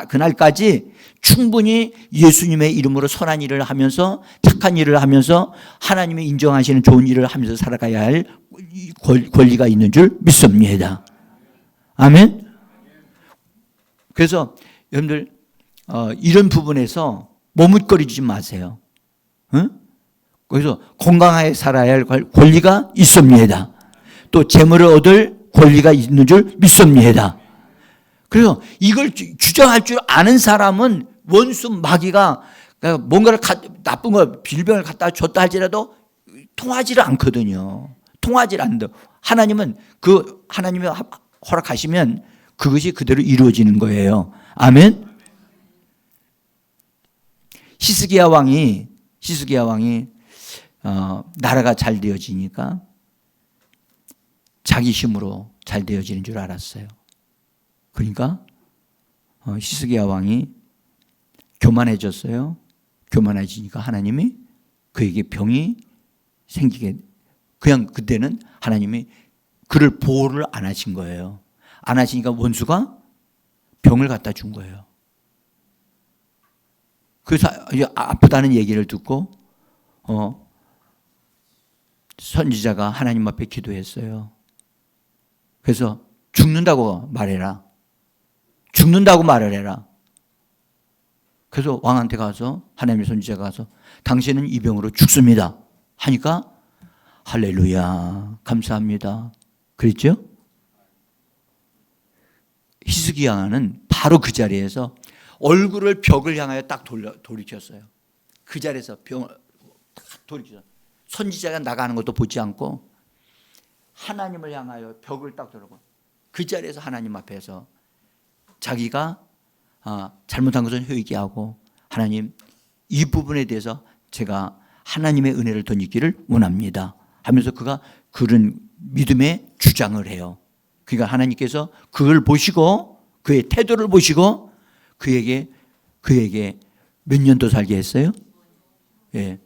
그날까지 충분히 예수님의 이름으로 선한 일을 하면서 착한 일을 하면서 하나님이 인정하시는 좋은 일을 하면서 살아가야 할 권리가 있는 줄 믿습니다. 아멘. 그래서 여러분들 이런 부분에서 머뭇거리지 마세요. 그래서 건강하게 살아야 할 권리가 있습니다. 또 재물을 얻을 권리가 있는 줄 믿습니다. 그래서 이걸 주장할 줄 아는 사람은 원수 마귀가 뭔가를 나쁜 거 빌병을 갖다 줬다 할지라도 통하지를 않거든요. 통하지를 않는다. 하나님은 하나님이 허락하시면 그것이 그대로 이루어지는 거예요. 아멘. 히스기야 왕이 나라가 잘 되어지니까 자기 힘으로 잘 되어지는 줄 알았어요. 그러니까 히스기야 왕이 교만해졌어요. 교만해지니까 하나님이 그에게 병이 생기게 그냥 그때는 하나님이 그를 보호를 안 하신 거예요. 안 하시니까 원수가 병을 갖다 준 거예요. 그래서 아프다는 얘기를 듣고 선지자가 하나님 앞에 기도했어요. 그래서 죽는다고 말해라. 죽는다고 말을 해라. 그래서 왕한테 가서 하나님의 선지자가 가서 당신은 이 병으로 죽습니다 하니까 할렐루야 감사합니다 그랬죠? 히스기야는 바로 그 자리에서 얼굴을 벽을 향하여 딱 돌이켰어요. 그 자리에서 병을 딱 돌이켰어요. 선지자가 나가는 것도 보지 않고 하나님을 향하여 벽을 딱 돌고 그 자리에서 하나님 앞에서 자기가 잘못한 것은 회개하고 하나님 이 부분에 대해서 제가 하나님의 은혜를 덧입기를 원합니다 하면서 그가 그런 믿음의 주장을 해요. 그러니까 하나님께서 그걸 보시고 그의 태도를 보시고 그에게 몇 년 더 살게 했어요? 예.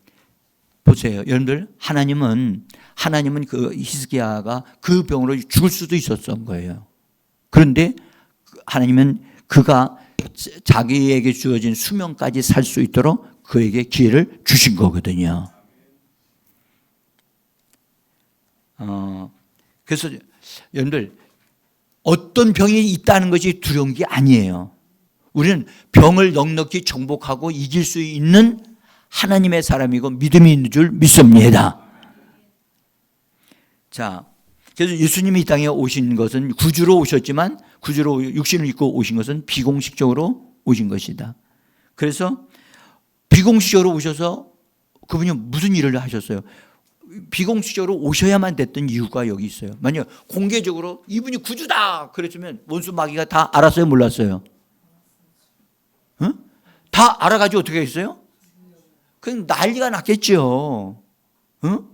보세요. 여러분들 하나님은 그 히스기야가 그 병으로 죽을 수도 있었던 거예요. 그런데 하나님은 그가 자기에게 주어진 수명까지 살 수 있도록 그에게 기회를 주신 거거든요. 그래서 여러분들 어떤 병이 있다는 것이 두려운 게 아니에요. 우리는 병을 넉넉히 정복하고 이길 수 있는 하나님의 사람이고 믿음이 있는 줄 믿습니다. 자, 그래서 예수님이 이 땅에 오신 것은 구주로 오셨지만 구주로 육신을 입고 오신 것은 비공식적으로 오신 것이다. 그래서 비공식적으로 오셔서 그분이 무슨 일을 하셨어요? 비공식적으로 오셔야만 됐던 이유가 여기 있어요. 만약 공개적으로 이분이 구주다 그랬으면 원수 마귀가 다 알았어요, 몰랐어요? 응? 다 알아가지고 어떻게 했어요? 그냥 난리가 났겠죠. 응?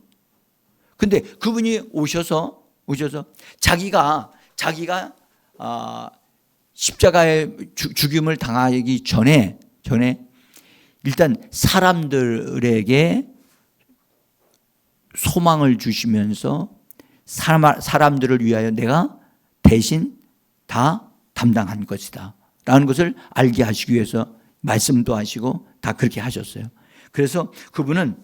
근데 그분이 오셔서 자기가 십자가의 죽임을 당하기 전에 일단 사람들에게 소망을 주시면서 사람들을 위하여 내가 대신 다 담당한 것이다 라는 것을 알게 하시기 위해서 말씀도 하시고 다 그렇게 하셨어요. 그래서 그분은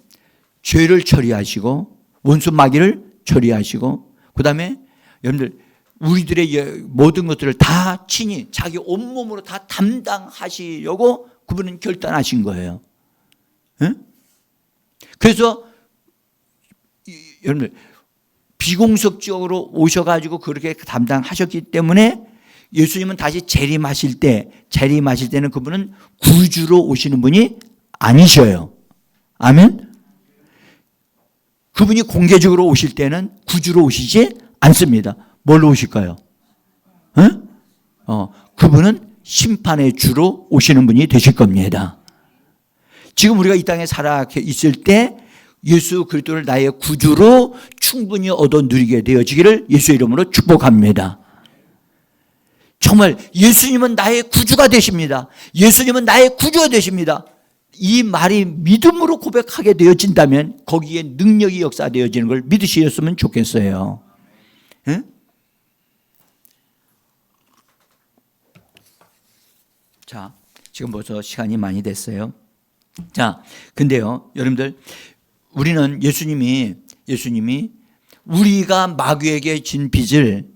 죄를 처리하시고 원수 마귀를 처리하시고 그다음에 여러분들 우리들의 모든 것들을 다 친히 자기 온몸으로 다 담당하시려고 그분은 결단하신 거예요. 응? 그래서 여러분들 비공식적으로 오셔가지고 그렇게 담당하셨기 때문에 예수님은 다시 재림하실 때는 그분은 구주로 오시는 분이 아니셔요. 아멘? 그분이 공개적으로 오실 때는 구주로 오시지 않습니다. 뭘로 오실까요? 응? 그분은 심판의 주로 오시는 분이 되실 겁니다. 지금 우리가 이 땅에 살아 있을 때 예수 그리스도를 나의 구주로 충분히 얻어 누리게 되어지기를 예수의 이름으로 축복합니다. 정말 예수님은 나의 구주가 되십니다. 예수님은 나의 구주가 되십니다. 이 말이 믿음으로 고백하게 되어진다면 거기에 능력이 역사되어지는 걸 믿으셨으면 좋겠어요. 응? 자, 지금 벌써 시간이 많이 됐어요. 자, 근데요, 여러분들, 우리는 예수님이 우리가 마귀에게 진 빚을,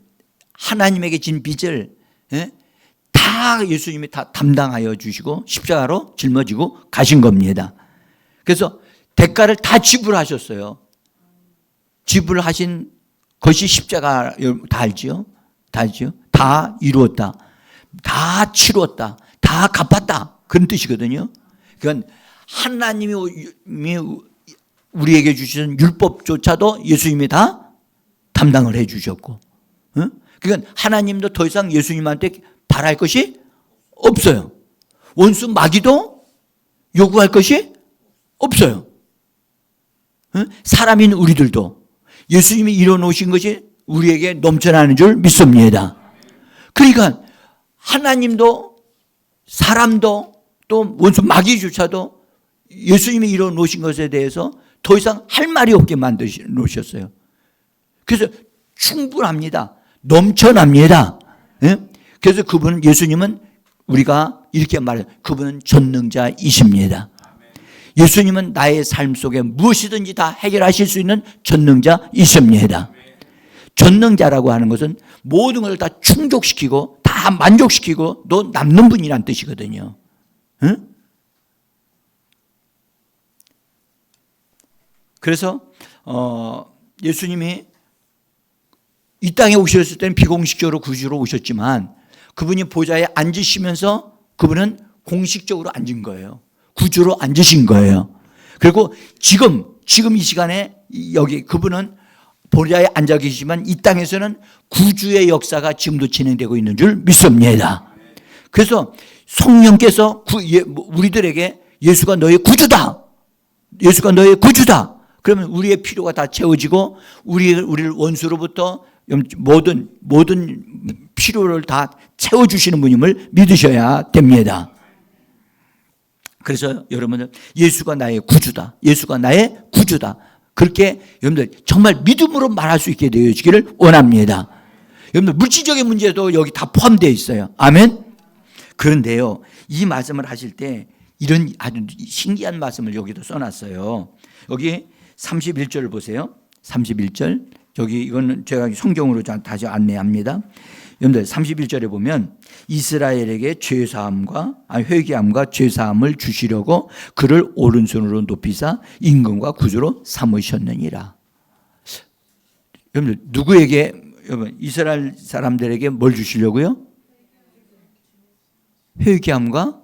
하나님에게 진 빚을, 다 예수님이 다 담당하여 주시고 십자가로 짊어지고 가신 겁니다. 그래서 대가를 다 지불하셨어요. 지불하신 것이 십자가, 다 알지요? 다 알지요? 다 이루었다. 다 치루었다. 다 갚았다. 그런 뜻이거든요. 그건 하나님이 우리에게 주신 율법조차도 예수님이 다 담당을 해 주셨고, 그건 하나님도 더 이상 예수님한테 바랄 것이 없어요. 원수 마귀도 요구할 것이 없어요. 사람인 우리들도 예수님이 이뤄놓으신 것이 우리에게 넘쳐나는 줄 믿습니다. 그러니까 하나님도 사람도 또 원수 마귀조차도 예수님이 이뤄놓으신 것에 대해서 더 이상 할 말이 없게 만드셔 놓으셨어요. 그래서 충분합니다. 넘쳐납니다. 그래서 그분은, 예수님은 우리가 이렇게 말해요. 그분은 전능자이십니다. 예수님은 나의 삶 속에 무엇이든지 다 해결하실 수 있는 전능자이십니다. 전능자라고 하는 것은 모든 것을 다 충족시키고 다 만족시키고 또 남는 분이란 뜻이거든요. 응? 그래서 예수님이 이 땅에 오셨을 때는 비공식적으로 구주로 오셨지만 그분이 보좌에 앉으시면서 그분은 공식적으로 앉은 거예요. 구주로 앉으신 거예요. 그리고 지금 이 시간에 여기 그분은 보좌에 앉아 계시지만 이 땅에서는 구주의 역사가 지금도 진행되고 있는 줄 믿습니다. 그래서 성령께서 우리들에게 예수가 너의 구주다. 예수가 너의 구주다. 그러면 우리의 필요가 다 채워지고 우리를 원수로부터 모든 필요를 다 채워주시는 분임을 믿으셔야 됩니다. 그래서 여러분들, 예수가 나의 구주다. 예수가 나의 구주다. 그렇게 여러분들 정말 믿음으로 말할 수 있게 되어지기를 원합니다. 여러분들 물질적인 문제도 여기 다 포함되어 있어요. 아멘. 그런데요, 이 말씀을 하실 때 이런 아주 신기한 말씀을 여기도 써놨어요. 여기 31절 보세요. 31절 저기 이거는 제가 성경으로 다시 안내합니다. 여러분들 31절에 보면 이스라엘에게 죄사함과 회개함과 죄사함을 주시려고 그를 오른손으로 높이사 임금과 구주로 삼으셨느니라. 여러분들 누구에게, 여러분 이스라엘 사람들에게 뭘 주시려고요? 회개함과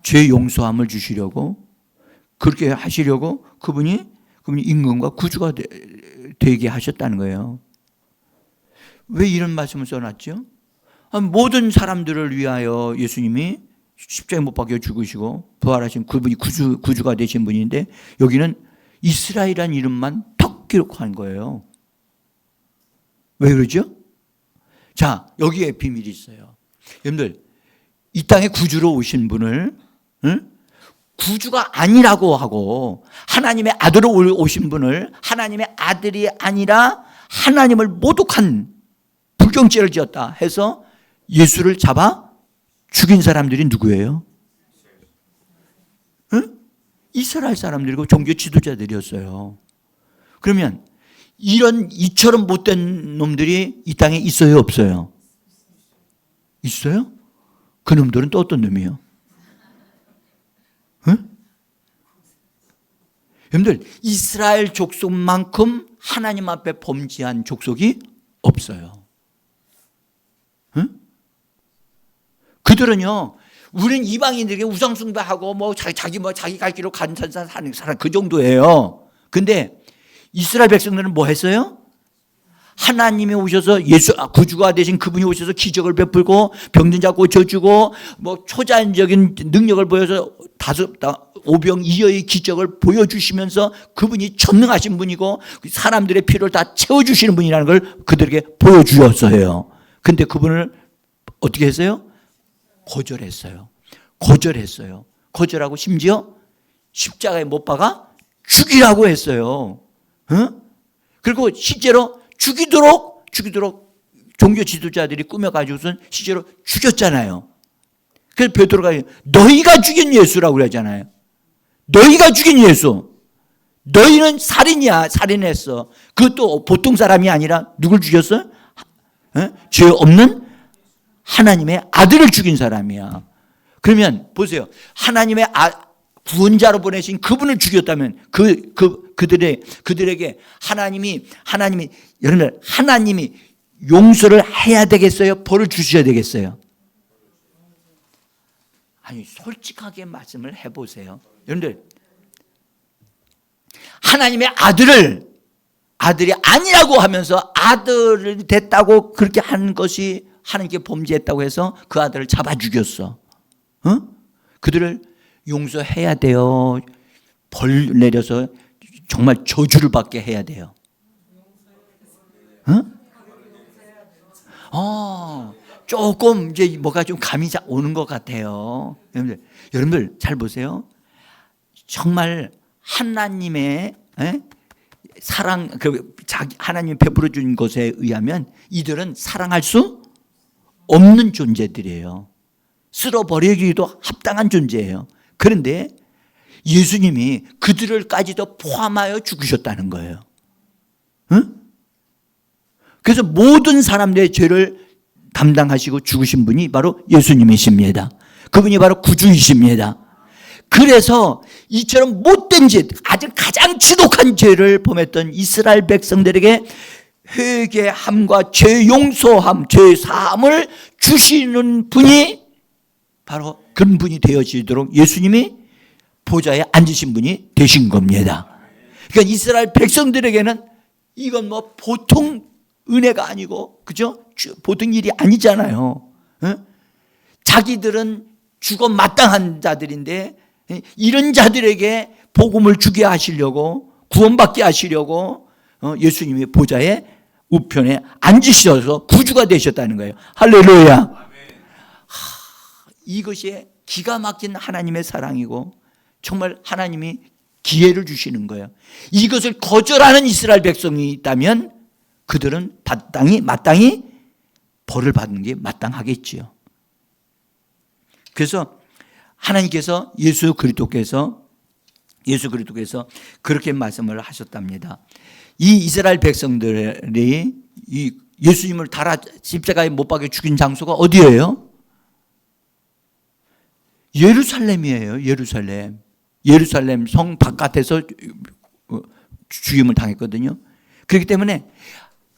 죄 용서함을 주시려고, 그렇게 하시려고 그분이 임금과 구주가 되게 하셨다는 거예요. 왜 이런 말씀을 써놨죠? 모든 사람들을 위하여 예수님이 십자가에 못 박혀 죽으시고 부활하신 그분이 구주가 되신 분인데, 여기는 이스라엘이라는 이름만 턱 기록한 거예요. 왜 그러죠? 자, 여기에 비밀이 있어요. 여러분들, 이 땅에 구주로 오신 분을 구주가 아니라고 하고, 하나님의 아들로 오신 분을 하나님의 아들이 아니라 하나님을 모독한 불경죄를 지었다 해서 예수를 잡아 죽인 사람들이 누구예요? 이스라엘 사람들이고 종교 지도자들이었어요. 그러면 이처럼 못된 놈들이 이 땅에 있어요, 없어요? 있어요? 그 놈들은 또 어떤 놈이에요? 여러분들, 이스라엘 족속만큼 하나님 앞에 범죄한 족속이 없어요. 그들은요, 우린 이방인들에게 우상숭배하고 자기 갈 길로 가는 사는 사람 그 정도예요. 근데 이스라엘 백성들은 뭐 했어요? 하나님이 오셔서 구주가 되신 그분이 오셔서 기적을 베풀고 병든 자 고쳐주고 초자연적인 능력을 보여서 오병이어의 기적을 보여주시면서 그분이 전능하신 분이고 사람들의 필요를 다 채워주시는 분이라는 걸 그들에게 보여주었어요. 근데 그분을 어떻게 했어요? 거절했어요. 거절하고 심지어 십자가에 못 박아 죽이라고 했어요. 그리고 실제로 죽이도록 종교 지도자들이 꾸며가지고선 실제로 죽였잖아요. 그래서 베드로가 너희가 죽인 예수라고 그러잖아요. 너희가 죽인 예수. 너희는 살인이야. 살인했어. 그것도 보통 사람이 아니라 누굴 죽였어? 죄 없는 하나님의 아들을 죽인 사람이야. 그러면 보세요. 하나님의 구원자로 보내신 그분을 죽였다면 그들에게 하나님이 여러분들, 하나님이 용서를 해야 되겠어요? 벌을 주셔야 되겠어요? 아니, 솔직하게 말씀을 해보세요. 여러분들, 하나님의 아들이 아니라고 하면서 아들이 됐다고 그렇게 한 것이 하나님께 범죄했다고 해서 그 아들을 잡아 죽였어. 그들을 용서해야 돼요? 벌 내려서 정말 저주를 받게 해야 돼요? 조금 이제 뭐가 좀 감이 오는 것 같아요. 여러분들 잘 보세요. 정말 하나님의 사랑, 하나님이 베풀어 준 것에 의하면 이들은 사랑할 수 없는 존재들이에요. 쓸어버리기도 합당한 존재예요. 그런데 예수님이 그들을까지도 포함하여 죽으셨다는 거예요. 그래서 모든 사람들의 죄를 담당하시고 죽으신 분이 바로 예수님이십니다. 그분이 바로 구주이십니다. 그래서 이처럼 못된 죄, 아주 가장 지독한 죄를 범했던 이스라엘 백성들에게 회개함과 죄 용서함, 죄 사함을 주시는 분이 바로 그런 분이 되어지도록 예수님이 보좌에 앉으신 분이 되신 겁니다. 그러니까 이스라엘 백성들에게는 이건 보통 은혜가 아니고, 그죠? 보통 일이 아니잖아요. 자기들은 죽어 마땅한 자들인데 이런 자들에게 복음을 주게 하시려고, 구원받게 하시려고 예수님이 보좌에 우편에 앉으셔서 구주가 되셨다는 거예요. 할렐루야. 이것이 기가 막힌 하나님의 사랑이고 정말 하나님이 기회를 주시는 거예요. 이것을 거절하는 이스라엘 백성이 있다면 그들은 마땅히 벌을 받는 게 마땅하겠지요. 그래서 하나님께서 예수 그리스도께서 그렇게 말씀을 하셨답니다. 이 이스라엘 백성들이 이 예수님을 달아 십자가에 못 박여 죽인 장소가 어디예요? 예루살렘이에요. 예루살렘. 예루살렘 성 바깥에서 죽임을 당했거든요. 그렇기 때문에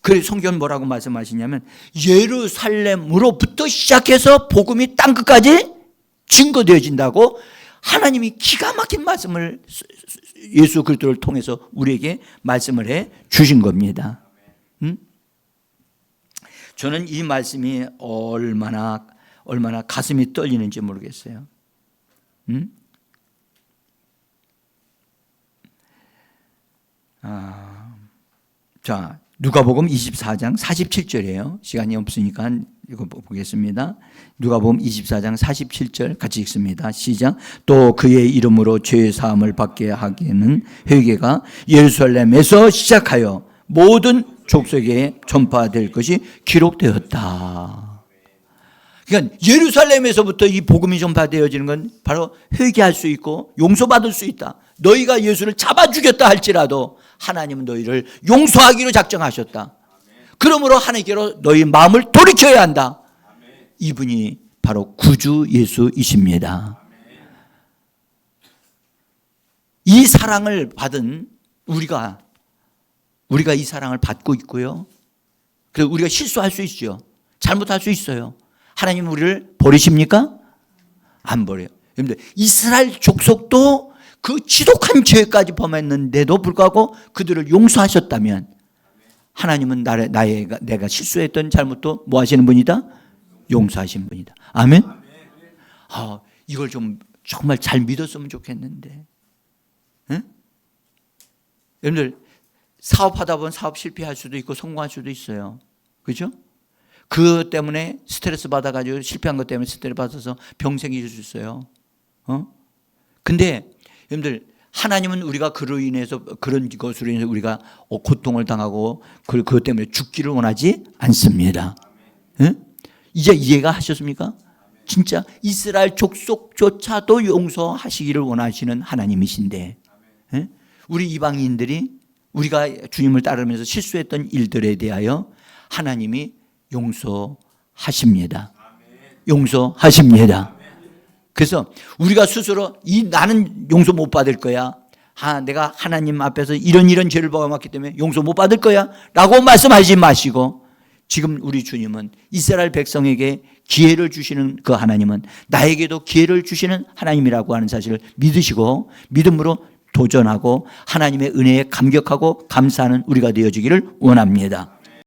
그 성경은 뭐라고 말씀하시냐면 예루살렘으로부터 시작해서 복음이 땅 끝까지 증거되어진다고 하나님이 기가 막힌 말씀을 예수 그리스도를 통해서 우리에게 말씀을 해 주신 겁니다. 저는 이 말씀이 얼마나 가슴이 떨리는지 모르겠어요. 자, 누가복음 24장 47절이에요. 시간이 없으니까 이거 보겠습니다. 누가복음 24장 47절 같이 읽습니다. 시작. 또 그의 이름으로 죄 사함을 받게 하기에는 회개가 예루살렘에서 시작하여 모든 족속에 전파될 것이 기록되었다. 그러니까 예루살렘에서부터 이 복음이 전파되어지는 건 바로 회개할 수 있고 용서받을 수 있다. 너희가 예수를 잡아 죽였다 할지라도 하나님은 너희를 용서하기로 작정하셨다. 그러므로 하나님께로 너희 마음을 돌이켜야 한다. 이분이 바로 구주 예수이십니다. 이 사랑을 받은 우리가 이 사랑을 받고 있고요. 그리고 우리가 실수할 수 있죠. 잘못할 수 있어요. 하나님은 우리를 버리십니까? 안 버려요. 여러분들 이스라엘 족속도 그 지독한 죄까지 범했는데도 불구하고 그들을 용서하셨다면 하나님은 내가 실수했던 잘못도 뭐 하시는 분이다? 용서하신 분이다. 아멘? 이걸 좀 정말 잘 믿었으면 좋겠는데. 응? 여러분들 사업하다 보면 사업 실패할 수도 있고 성공할 수도 있어요. 그죠? 그 때문에 스트레스 받아가지고 실패한 것 때문에 스트레스 받아서 병 생길 수 있어요. 근데 여러분들 하나님은 우리가 그로 인해서 그런 것으로 인해서 우리가 고통을 당하고 그것 때문에 죽기를 원하지 않습니다. 이제 이해가 하셨습니까? 진짜 이스라엘 족속조차도 용서하시기를 원하시는 하나님이신데 우리 이방인들이 우리가 주님을 따르면서 실수했던 일들에 대하여 하나님이 용서하십니다. 용서하십니다. 그래서 우리가 스스로 나는 용서 못 받을 거야. 내가 하나님 앞에서 이런 죄를 범했기 때문에 용서 못 받을 거야 라고 말씀하지 마시고 지금 우리 주님은 이스라엘 백성에게 기회를 주시는 그 하나님은 나에게도 기회를 주시는 하나님이라고 하는 사실을 믿으시고 믿음으로 도전하고 하나님의 은혜에 감격하고 감사하는 우리가 되어지기를 원합니다.